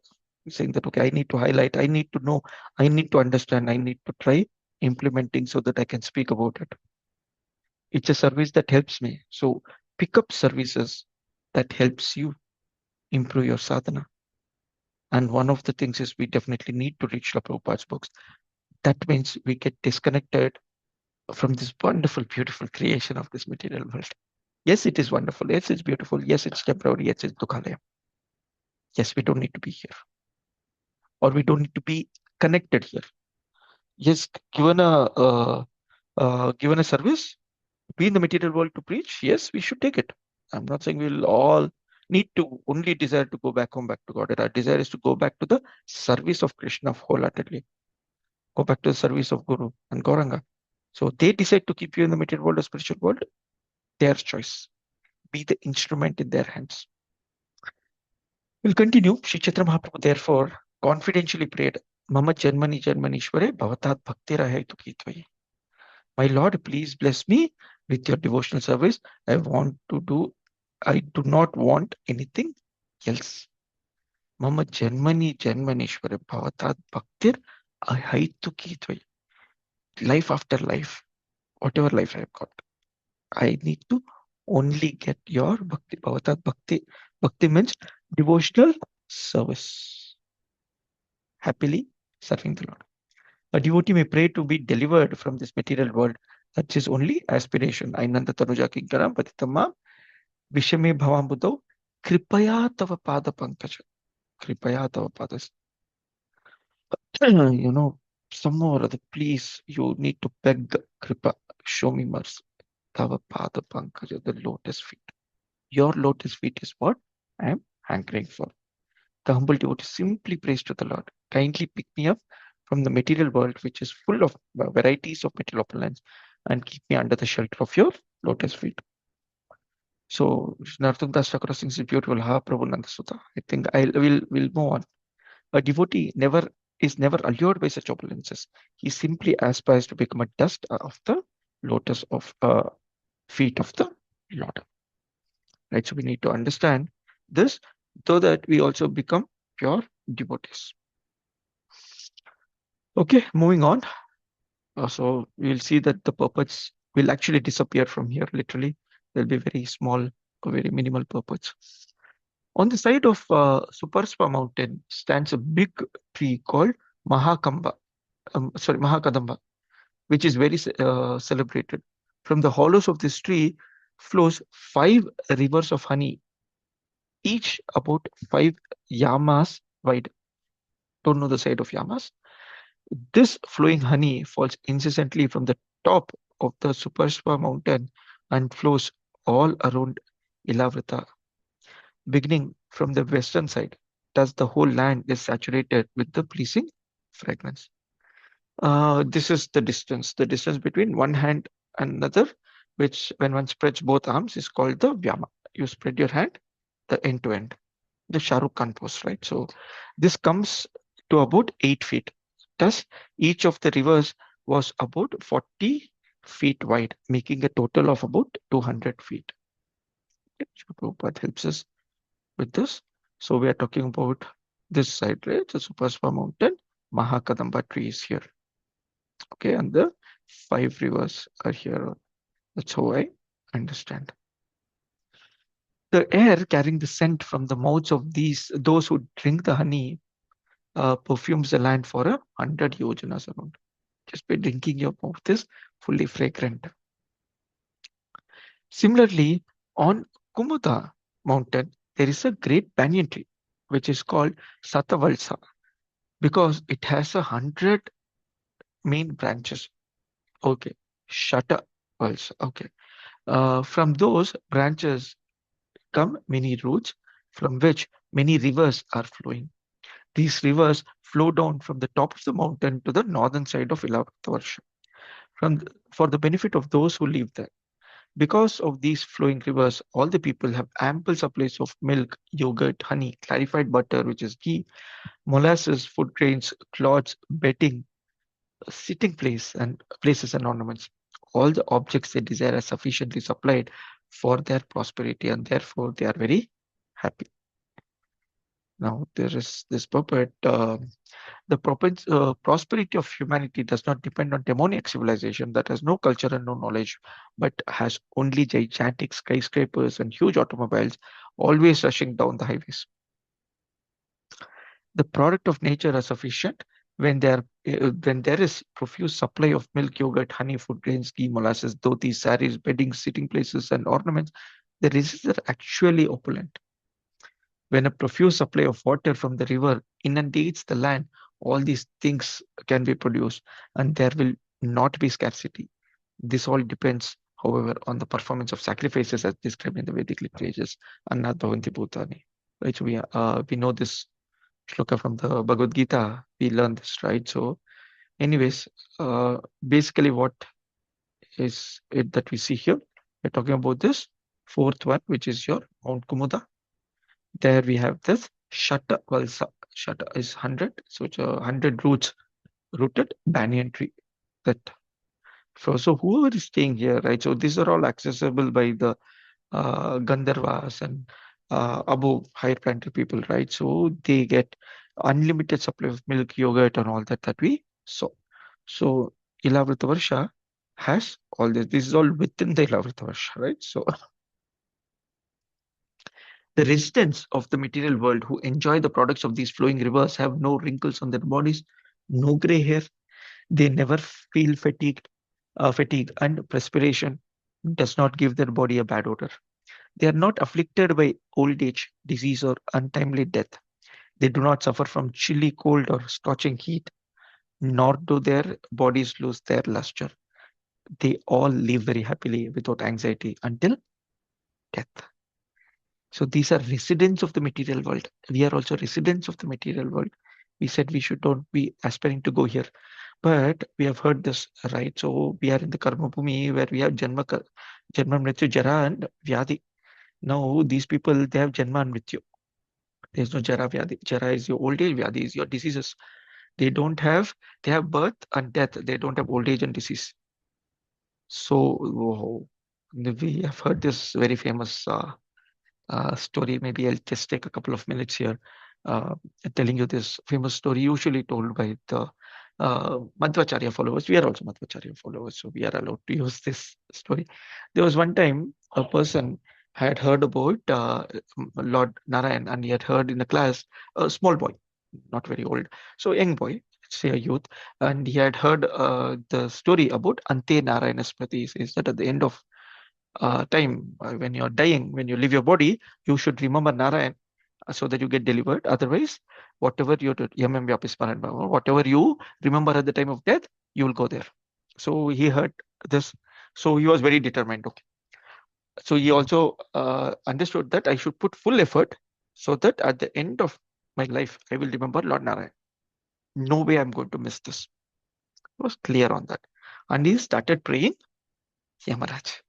Speaker 1: saying that, okay, I need to highlight, I need to know, I need to understand, I need to try implementing so that I can speak about it. It's a service that helps me. So pick up services that helps you improve your sadhana. And one of the things is we definitely need to read Srila Prabhupada's books. That means we get disconnected from this wonderful, beautiful creation of this material world. Yes, it is wonderful. Yes, it's beautiful. Yes, it's temporary. Yes, it's dukhalaya. Yes, we don't need to be here, or we don't need to be connected here. Yes, given a service, be in the material world to preach, yes, we should take it. I'm not saying we'll all need to only desire to go back home, back to God. Our desire is to go back to the service of Krishna wholeheartedly, go back to the service of Guru and Gauranga. So they decide to keep you in the material world or spiritual world, their choice. Be the instrument in their hands. We'll continue. Sri Chaitra Mahaprabhu therefore confidentially prayed, Mama Janmani Janmanishware Bhavatat Bhakti Rahaitu Kitvayi. My Lord, please bless me with your devotional service. I do not want anything else. Mama Janmani Janmanishwara Bhavatat Bhaktir Ahaitu Kitvayi. Life after life, whatever life I've got, I need to only get your Bhakti. Bhavatat Bhakti. Bhakti means devotional service. Happily serving the Lord. A devotee may pray to be delivered from this material world. That's his only aspiration. Ainanda Tanuja Kinkaram Patitamma Vishame Bhavambudo Kripaya Tava Pada Pankaja. Kripaya Tava Padas. Some more other, please, you need to beg Kripa. Show me mercy. Tava Pada Pankaja, the lotus feet. Your lotus feet is what I am hankering for. The humble devotee simply prays to the Lord. Kindly pick me up from the material world, which is full of varieties of material opulence, and keep me under the shelter of your lotus feet. So Nartuk Das Thakur sings is beautiful. Ha Prabhu Nanda Sutta. I think will move on. A devotee is never allured by such opulences. He simply aspires to become a dust of the lotus of feet of the Lord. right? So we need to understand this so that we also become pure devotees. Okay, moving on. So we'll see that the purports will actually disappear from here, literally. There'll be very small or very minimal purports. On the side of Suparspa mountain stands a big tree called Mahakamba, Mahakadamba, which is very celebrated. From the hollows of this tree flows 5 rivers of honey, each about 5 yamas wide. Don't know the side of yamas. This flowing honey falls incessantly from the top of the Suparspa mountain and flows all around Ilavrita, beginning from the western side. Thus, the whole land is saturated with the pleasing fragrance. This is the distance between one hand and another, which when one spreads both arms is called the Vyama. You spread your hand, the end to end, the Shah Rukh Khan pose, right? So this comes to about 8 feet. Thus, each of the rivers was about 40 feet wide, making a total of about 200 feet. Okay, so Prabhupada helps us with this. So we are talking about this side, right? The Supaspa mountain, Mahakadamba tree is here. Okay, and the 5 rivers are here. That's how I understand. The air carrying the scent from the mouths of those who drink the honey perfumes the land for 100 yojanas around. Just by drinking, your mouth is fully fragrant. Similarly, on Kumuda mountain, there is a great banyan tree, which is called Satavalsa, because it has 100 main branches. Okay, Shatavalsa. Okay. From those branches come many roots from which many rivers are flowing. These rivers flow down from the top of the mountain to the northern side of Ilavratavarsh for the benefit of those who live there. Because of these flowing rivers, all the people have ample supplies of milk, yogurt, honey, clarified butter, which is ghee, molasses, food grains, cloths, bedding, sitting places and ornaments. All the objects they desire are sufficiently supplied for their prosperity, and therefore they are very happy. Now there is this puppet. The prosperity of humanity does not depend on demoniac civilization that has no culture and no knowledge, but has only gigantic skyscrapers and huge automobiles always rushing down the highways. The product of nature are sufficient when there is profuse supply of milk, yogurt, honey, food grains, ghee, molasses, dhotis, saris, beddings, sitting places, and ornaments. The reasons are actually opulent. When a profuse supply of water from the river inundates the land, all these things can be produced and there will not be scarcity. This all depends, however, on the performance of sacrifices as described in the Vedic literatures. Annat Bhavanti Bhutani. Right, so we know this shloka from the Bhagavad Gita. We learn this, right? So, anyways, basically, what is it that we see here? We're talking about this fourth one, which is your Mount Kumuda. There we have this Shata Valsa. Shata is 100, so it's 100 rooted banyan tree. That so whoever is staying here, right? So these are all accessible by the Gandharvas and above higher planted people, right? So they get unlimited supply of milk, yogurt, and all that we saw. So Ilavrita has all this. This is all within the Ilavrita, right? So the residents of the material world who enjoy the products of these flowing rivers have no wrinkles on their bodies, no gray hair. They never feel fatigue, and perspiration does not give their body a bad odor. They are not afflicted by old age, disease, or untimely death. They do not suffer from chilly cold or scorching heat, nor do their bodies lose their luster. They all live very happily without anxiety until death. So these are residents of the material world. We are also residents of the material world. We said we should don't be aspiring to go here, but we have heard this, right? So we are in the karma bhumi where we have janma, mrityu, jara, and vyadi. Now these people they have janma and mrityu. There's no jara vyadi. Jara is your old age, vyadi is your diseases. They don't have. They have birth and death. They don't have old age and disease. So we have heard this very famous story. Maybe I'll just take a couple of minutes here, uh, telling you this famous story, usually told by the Madhvacharya followers. We are also Madhvacharya followers, so we are allowed to use this story. There was one time a person had heard about Lord Narayan, and he had heard in the class a small boy, not very old, so young boy, say a youth, and he had heard the story about Ante Narayana Smriti. Says that at the end of time, when you're dying, when you leave your body, you should remember Narayan so that you get delivered. Otherwise, whatever you do, whatever you remember at the time of death, you will go there. So he heard this. So he was very determined. Okay. So he also understood that I should put full effort so that at the end of my life, I will remember Lord Narayan. No way I'm going to miss this. He was clear on that. And he started praying Yamaraj.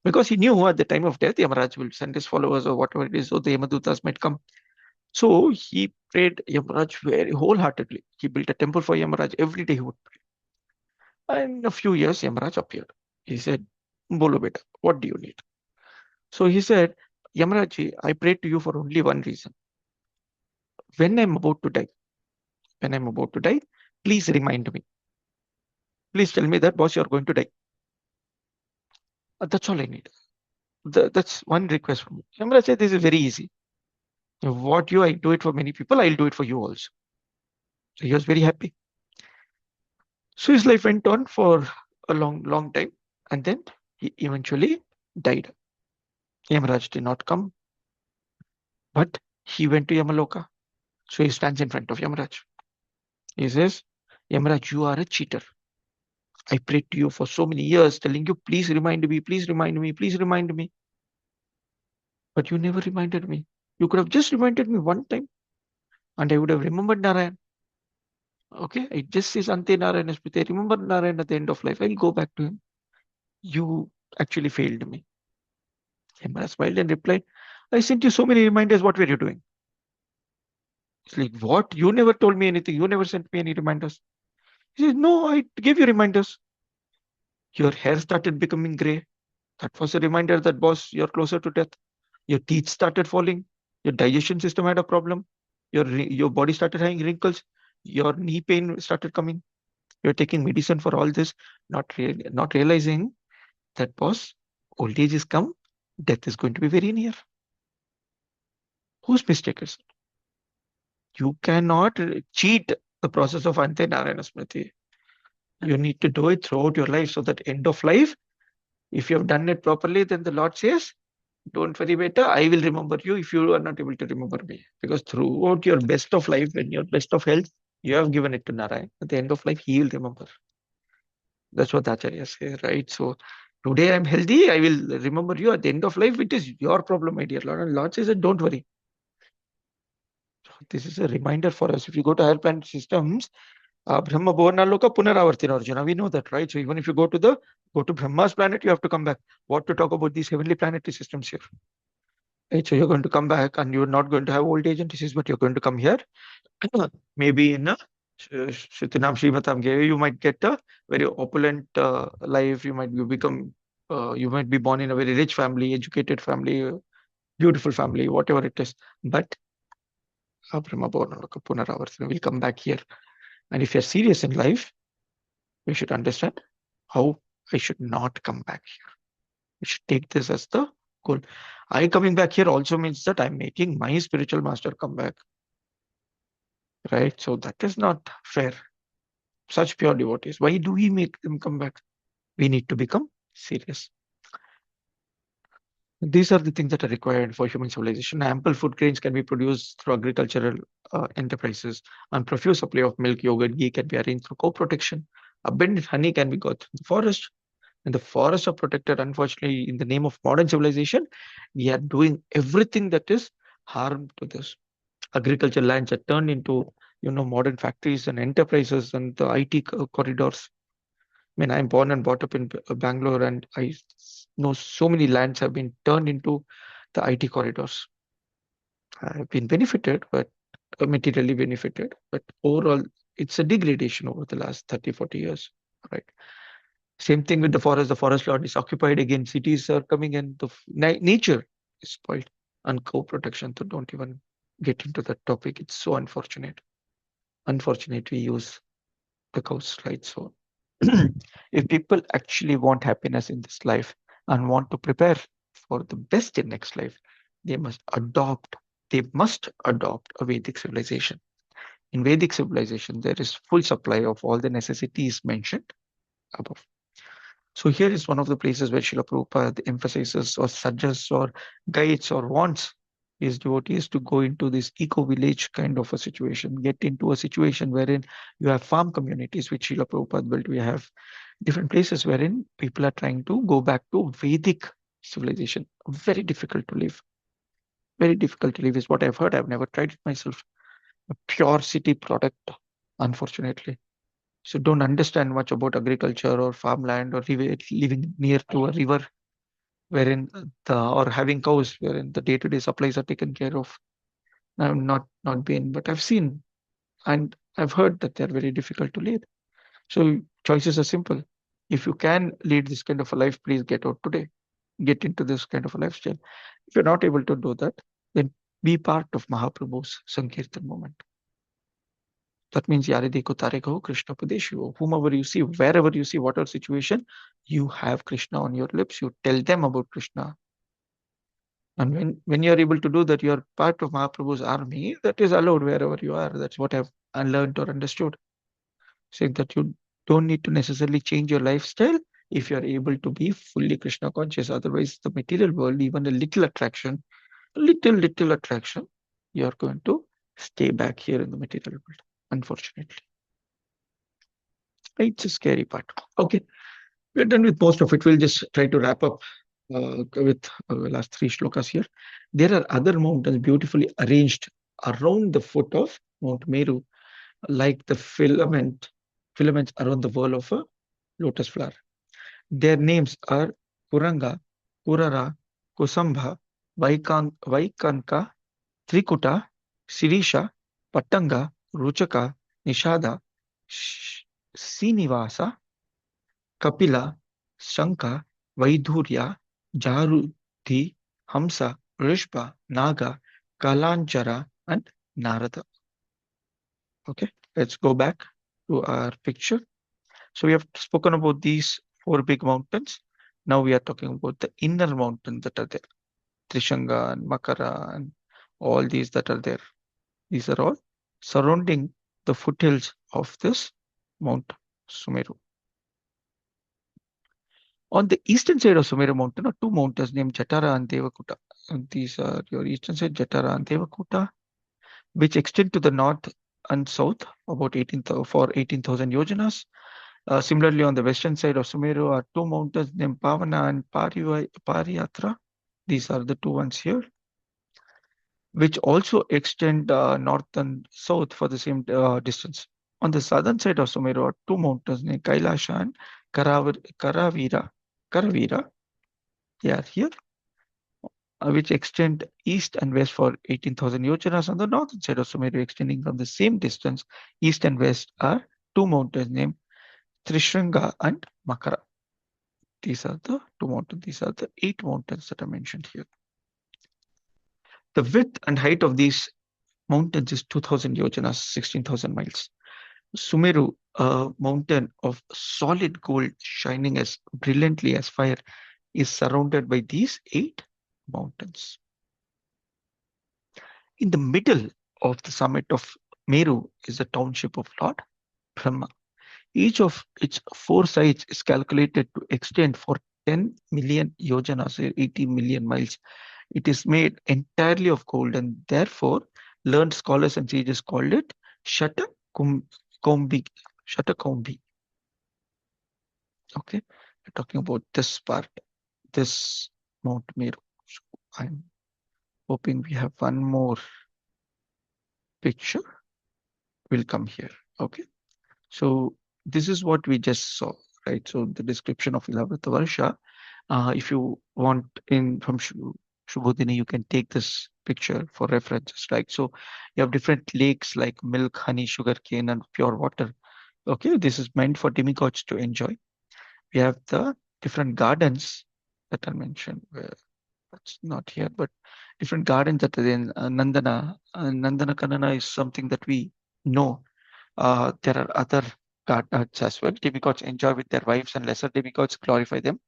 Speaker 1: Because he knew at the time of death, Yamaraj will send his followers or whatever it is, so the Yamadutas might come. So he prayed Yamaraj very wholeheartedly. He built a temple for Yamaraj. Every day he would pray. And in a few years, Yamaraj appeared. He said, Bolo beta, what do you need? So he said, Yamaraj, I prayed to you for only one reason. When I'm about to die, when I'm about to die, please remind me. Please tell me that, boss, you're going to die. That's all I need. That's one request from me. Yamaraj said, this is very easy. What I do it for many people, I'll do it for you also. So he was very happy. So his life went on for a long, long time. And then he eventually died. Yamaraj did not come, but he went to Yamaloka. So he stands in front of Yamaraj. He says, Yamaraj, you are a cheater. I prayed to you for so many years, telling you, please remind me, please remind me, please remind me. But you never reminded me. You could have just reminded me one time, and I would have remembered Narayan. Okay, it just says Ante Narayan Smriti. I remember Narayan at the end of life. I'll go back to him. You actually failed me. Yamaraj smiled and replied, I sent you so many reminders. What were you doing? It's like, what? You never told me anything. You never sent me any reminders. He says, no, I gave you reminders. Your hair started becoming gray. That was a reminder that, boss, you're closer to death. Your teeth started falling. Your digestion system had a problem. Your body started having wrinkles. Your knee pain started coming. You're taking medicine for all this, not realizing that, boss, old age is come. Death is going to be very near. Whose mistake is it? You cannot cheat the process of Ante Narayana Smriti. You need to do it throughout your life so that end of life, if you have done it properly, then the Lord says, don't worry, beta, I will remember you if you are not able to remember me. Because throughout your best of life and your best of health, you have given it to Narayan. At the end of life, he will remember. That's what the Acharya says, right? So today I'm healthy, I will remember you. At the end of life, it is your problem, my dear Lord. And Lord says, don't worry. So this is a reminder for us. If you go to higher planet systems, Brahma Bhuvanaloka Punaravartina Arjuna. We know that, right? So even if you go to Brahma's planet, you have to come back. What to talk about these heavenly planetary systems here? Right? So you're going to come back and you're not going to have old age and disease, but you're going to come here. Maybe in a Shrutinam Srimatam Gaya, you might get a very opulent life. You might be born in a very rich family, educated family, beautiful family, whatever it is. But Brahma Bhuvanaloka Punaravartina will come back here. And if you're serious in life, you should understand how I should not come back here. You should take this as the goal. I coming back here also means that I'm making my spiritual master come back. Right? So that is not fair. Such pure devotees. Why do we make them come back? We need to become serious. These are the things that are required for human civilization. Ample food grains can be produced through agricultural enterprises, and profuse supply of milk, yogurt, ghee can be arranged through co-protection. Abundant honey can be got from the forest, and the forests are protected. Unfortunately, in the name of modern civilization, we are doing everything that is harm to this. Agricultural lands are turned into, modern factories and enterprises and the IT corridors. I mean, I'm born and brought up in Bangalore, and I know so many lands have been turned into the IT corridors. I've been benefited, but materially benefited, but overall, it's a degradation over the last 30, 40 years, right? Same thing with the forest. The forest lot is occupied again. Cities are coming in. The nature. is spoiled, and cow protection. So don't even get into that topic. It's so unfortunate. Unfortunate we use the cow's right. So if people actually want happiness in this life and want to prepare for the best in next life, they must adopt. They must adopt a Vedic civilization. In Vedic civilization, there is full supply of all the necessities mentioned above. So here is one of the places where Srila Prabhupada emphasizes or suggests or guides or wants his devotees to go into this eco-village kind of a situation, get into a situation wherein you have farm communities, which Srila Prabhupada built. We have different places wherein people are trying to go back to Vedic civilization. Very difficult to live. Very difficult to live is what I've heard. I've never tried it myself. A pure city product, unfortunately. So don't understand much about agriculture or farmland or living near to a river wherein the or having cows wherein the day-to-day supplies are taken care of. I've not been, but I've seen and I've heard that they're very difficult to lead. So choices are simple. If you can lead this kind of a life, please get out today. Get into this kind of a lifestyle. If you're not able to do that, then be part of Mahaprabhu's Sankirtan movement. That means Yare Dekho Tare Kaho, Krishna Padeshu. Whomever you see, wherever you see, whatever situation, you have Krishna on your lips. You tell them about Krishna. And when you're able to do that, you're part of Mahaprabhu's army. That is allowed wherever you are. That's what I've learned or understood. Saying that you don't need to necessarily change your lifestyle if you're able to be fully Krishna conscious. Otherwise, the material world, even a little attraction, little attraction, you're going to stay back here in the material world, unfortunately. It's a scary part. Okay, we're done with most of it. We'll just try to wrap up with the last three shlokas here. There are other mountains beautifully arranged around the foot of Mount Meru, like the filaments around the whorl of a lotus flower. Their names are Kuranga, Kurara, Kusambha, Vaikanka, Trikuta, Sirisha, Patanga, Ruchaka, Nishada, Srinivasa, Kapila, Shanka, Vaidhurya, Jaruthi, Hamsa, Rishpa, Naga, Kalanchara, and Narada. Okay, let's go back to our picture. So we have spoken about these four big mountains. Now we are talking about the inner mountains that are there. Trishanga and Makara and all these that are there. These are all surrounding the foothills of this Mount Sumeru. On the eastern side of Sumeru mountain are two mountains named Jatara and Devakuta. And these are your eastern side, Jatara and Devakuta, which extend to the north and south about 18,000 yojanas. Similarly, on the western side of Sumeru are two mountains named Pavana and Pariyatra. These are the two ones here, which also extend north and south for the same distance. On the southern side of Sumeru are two mountains named Kailasha and Karavira. They are here, which extend east and west for 18,000 yojanas. On the northern side of Sumeru, extending from the same distance, east and west, are two mountains named Trishringa and Makara. These are the two mountains. These are the 8 mountains that are mentioned here. The width and height of these mountains is 2,000 yojanas, 16,000 miles. Sumeru, a mountain of solid gold shining as brilliantly as fire, is surrounded by these 8 mountains. In the middle of the summit of Meru is the township of Lord Brahma. Each of its 4 sides is calculated to extend for 10 million yojanas, 80 million miles. It is made entirely of gold, and therefore learned scholars and sages called it Shatakombi. Shatakombi. Okay, we're talking about this part, this Mount Meru. So I'm hoping we have one more picture will come here. Okay, so this is what we just saw, right? So the description of Ilavrita Varsha. If you want in from Shubhodini, you can take this picture for references, right? So you have different lakes like milk, honey, sugar cane, and pure water. Okay, this is meant for demigods to enjoy. We have the different gardens that are mentioned. Where it's not here, but different gardens that are in Nandana. Nandana Kanana is something that we know. There are other gods as well. Demigods enjoy with their wives and lesser demigods glorify them.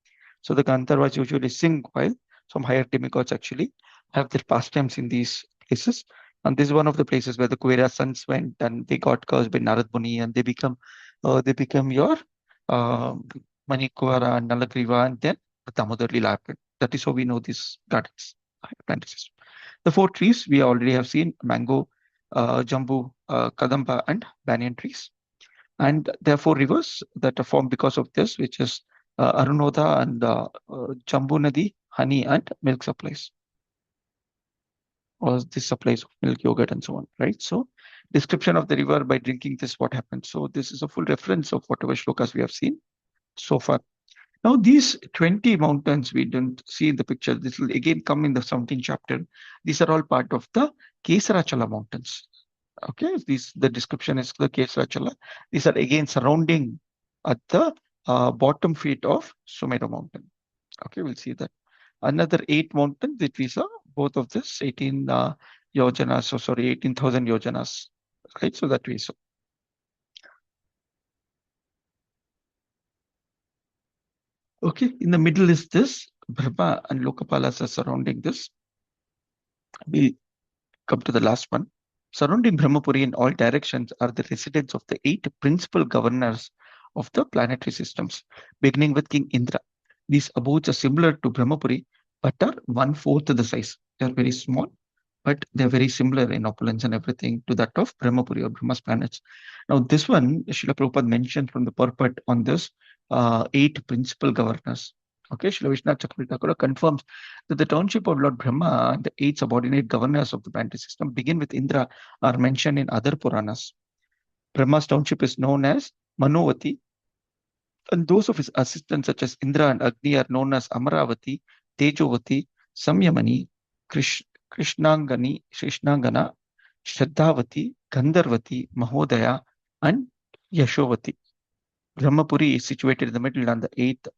Speaker 1: So the Gandharvas usually sing while some higher demigods actually have their pastimes in these places. And this is one of the places where the Kuvera sons went and they got cursed by Narad Muni and they become your uh, Manikuvara and Nalagriva and then the Damodar Lila happened. That is how we know these gardens. Plantations. The four trees we already have seen mango, jambu, kadamba, and banyan trees. And there are four rivers that are formed because of this, which is Arunoda and Jambu Nadi, honey, and milk supplies, or this supplies of milk, yogurt, and so on, right? So, description of the river by drinking this, what happens. So, this is a full reference of whatever shlokas we have seen so far. Now, these 20 mountains we don't see in the picture, this will again come in the 17th chapter. These are all part of the Kesarachala mountains. Okay, the description is the Kesarachala. These are again surrounding at the bottom feet of Sumeru mountain. Okay, we'll see that. Another 8 mountains that we saw, both of this 18 yojanas, so sorry, 18,000 yojanas, right? So that we saw. Okay, in the middle is this. Brahma and Lokapalas are surrounding this. We come to the last one. Surrounding Brahmapuri in all directions are the residents of the 8 principal governors of the planetary systems, beginning with King Indra. These abodes are similar to Brahmapuri, but are one-fourth the size. They are very small, but they're very similar in opulence and everything to that of Brahmapuri or Brahma's planets. Now, this one, Srila Prabhupada mentioned from the purport on this 8 principal governors. Okay, Srila Vishnu Chakravarti Thakura confirms that the township of Lord Brahma and the 8 subordinate governors of the planetary system begin with Indra are mentioned in other Puranas. Brahma's township is known as Manovati, and those of his assistants such as Indra and Agni are known as Amaravati, Tejovati, Samyamani, Krishnangana, Shraddhavati, Gandharvati, Mahodaya, and Yashovati. Brahmapuri is situated in the middle, and the 8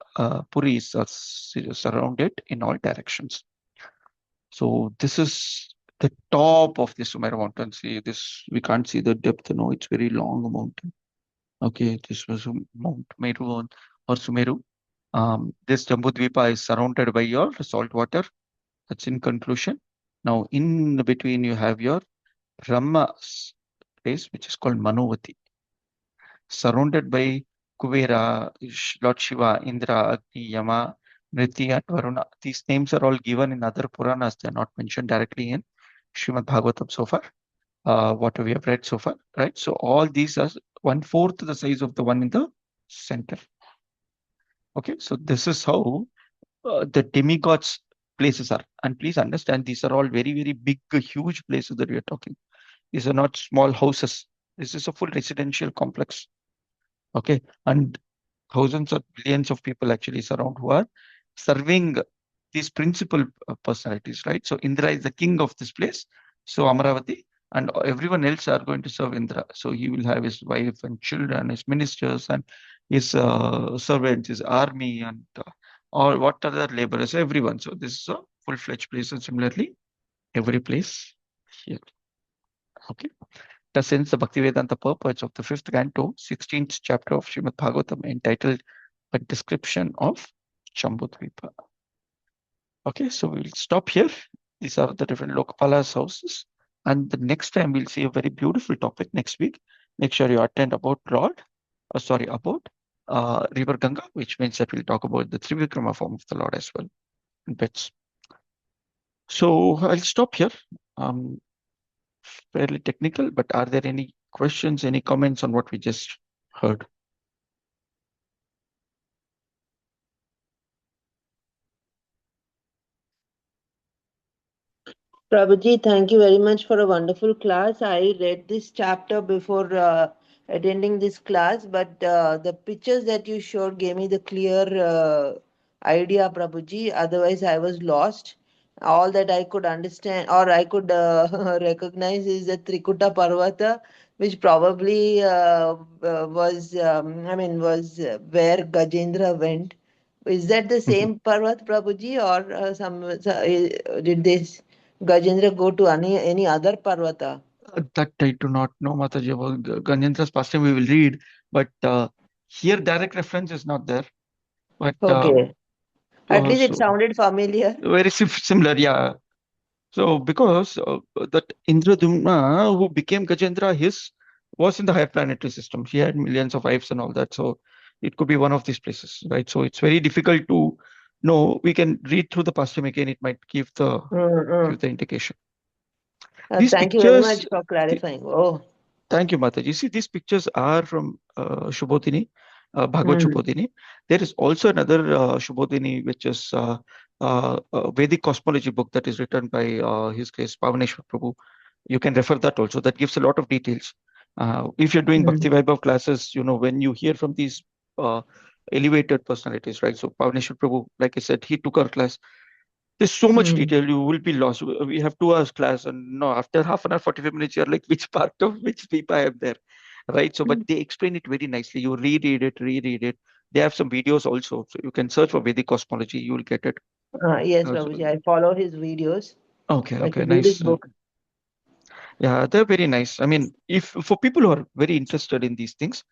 Speaker 1: puris are surrounded in all directions. So this is the top of the Sumeru mountain. See this, we can't see the depth. No, it's very long mountain. Okay, this was Mount Meru or Sumeru. This Jambudvipa is surrounded by your salt water. That's in conclusion. Now, in between, you have your Brahma's place, which is called Manovati, surrounded by Kuvera, Lord Shiva, Indra, Agni, Yama, Nriti, and Varuna. These names are all given in other Puranas. They are not mentioned directly in Srimad Bhagavatam so far, what we have read so far, right? So all these are one-fourth the size of the one in the center. Okay, so this is how the demigods places are. And please understand, these are all very, very big, huge places that we are talking. These are not small houses. This is a full residential complex. Okay, and thousands or billions of people actually surround who are serving these principal personalities, right? So Indra is the king of this place. So Amaravati and everyone else are going to serve Indra. So he will have his wife and children, his ministers and his servants, his army, and all what other laborers, everyone. So this is a full-fledged place, and similarly, every place here. Okay. Thus ends the Bhaktivedanta purpose of the 5th canto, 16th chapter of Srimad Bhagavatam, entitled A Description of Jambudvipa. Okay, so we'll stop here. These are the different Lokapala's houses. And the next time we'll see a very beautiful topic next week. Make sure you attend about about River Ganga, which means that we'll talk about the Trivikrama form of the Lord as well in bits. So I'll stop here. Fairly technical, but are there any questions, any comments on what we just heard?
Speaker 2: Prabhuji, thank you very much for a wonderful class. I read this chapter before attending this class, but the pictures that you showed gave me the clear idea, Prabhuji. Otherwise, I was lost. All that I could understand or I could recognize is the Trikuta Parvata, which probably was where Gajendra went. Is that the
Speaker 1: Mhm.
Speaker 2: same Parvat Prabhuji, or did this Gajendra go to any other Parvata?
Speaker 1: That I do not know, Mataji. About Ganyendra's pastime we will read, but here direct reference is not there. But
Speaker 2: Okay. At least it
Speaker 1: so
Speaker 2: sounded familiar.
Speaker 1: very similar, yeah. So because that Indradumna, who became Gajendra, his was in the higher planetary system. He had millions of wives and all that. So it could be one of these places, right? So it's very difficult to know. We can read through the pastime again. It might
Speaker 2: Mm-mm.
Speaker 1: give the indication. These
Speaker 2: Thank you very
Speaker 1: pictures,
Speaker 2: much for
Speaker 1: the,
Speaker 2: clarifying. Oh.
Speaker 1: thank you, Mataji. You see, these pictures are from Shubhodini, Bhagavad
Speaker 2: Mm.
Speaker 1: Shubhodini. There is also another Shubhodini, which is a Vedic cosmology book that is written by His Grace Pavaneshwar Prabhu. You can refer that also. That gives a lot of details. If you're doing Bhakti
Speaker 2: Mm.
Speaker 1: Vaibhav classes, when you hear from these uh, elevated personalities, right? So Pavaneshwar Prabhu, like I said, he took our class. There's so much
Speaker 2: Mm.
Speaker 1: detail, you will be lost. We have 2 hours class, and no, after half an hour, 45 minutes, you're like, which part of which peep I am there, right? So, but they explain it very nicely. You reread it. They have some videos also, so you can search for Vedic cosmology. You will get it.
Speaker 2: Yes,
Speaker 1: So,
Speaker 2: Prabhuji, I follow his videos.
Speaker 1: okay,
Speaker 2: It's a
Speaker 1: okay,
Speaker 2: Buddhist
Speaker 1: nice.
Speaker 2: book.
Speaker 1: Yeah, they're very nice. I mean, if for people who are very interested in these things,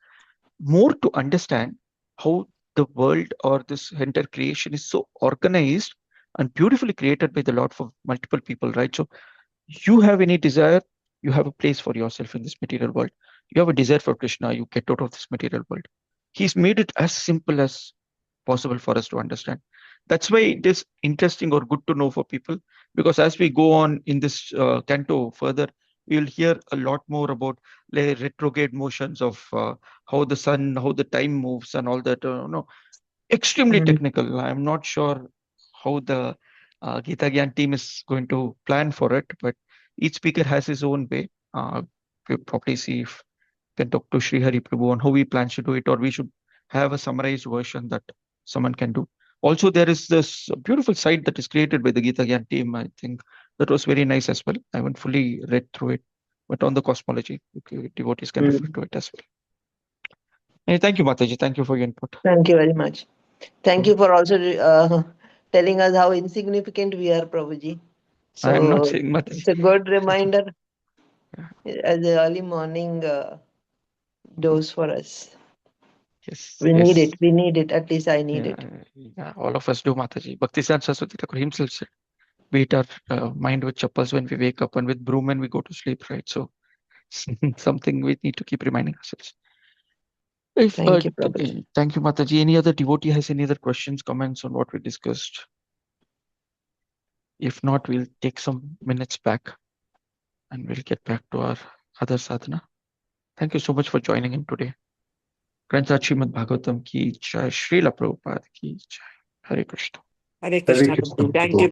Speaker 1: more to understand how the world or this entire creation is so organized and beautifully created by the Lord for multiple people, right? So you have any desire, you have a place for yourself in this material world. You have a desire for Krishna, you get out of this material world. He's made it as simple as possible for us to understand. That's why it is interesting or good to know for people, because as we go on in this canto further, we'll hear a lot more about the retrograde motions of how the sun, how the time moves, and all that. Extremely
Speaker 2: Mm.
Speaker 1: technical. I'm not sure how the Gita Gyan team is going to plan for it, but each speaker has his own way. We'll probably see if we can talk to Sri Hari Prabhu on how he plans to do it, or we should have a summarized version that someone can do. Also, there is this beautiful site that is created by the Gita Gyan team. I think that was very nice as well. I haven't fully read through it, but on the cosmology, okay, devotees can refer
Speaker 2: Mm.
Speaker 1: to it as well. Hey, thank you, Mataji. Thank you for your input.
Speaker 2: Thank you very much. Thank
Speaker 1: So
Speaker 2: you for also telling us how insignificant we are, Prabhuji.
Speaker 1: I am not
Speaker 2: So
Speaker 1: saying Mataji.
Speaker 2: it's a good reminder
Speaker 1: Yeah.
Speaker 2: as the early morning dose for us.
Speaker 1: Yes,
Speaker 2: We need
Speaker 1: yes.
Speaker 2: it. We need it. At least I need
Speaker 1: Yeah,
Speaker 2: it.
Speaker 1: yeah, all of us do, Mataji. Bhaktisiddhanta Saraswati Thakur himself said, beat our mind with chappals when we wake up and with broom when we go to sleep, right? So something we need to keep reminding ourselves. If
Speaker 2: Thank you, Prabhuji.
Speaker 1: Thank you, Mataji. Any other devotee has any other questions, comments on what we discussed? If not, we'll take some minutes back and we'll get back to our other sadhana. Thank you so much for joining in today. Granth Srimad Bhagavatam ki jai, Srila Prabhupada ki jai. Hare Krishna.
Speaker 3: Hare
Speaker 4: Hare
Speaker 3: Krishna,
Speaker 4: Krishna,
Speaker 3: Prabhuji. Thank
Speaker 4: Prabhu.
Speaker 3: you.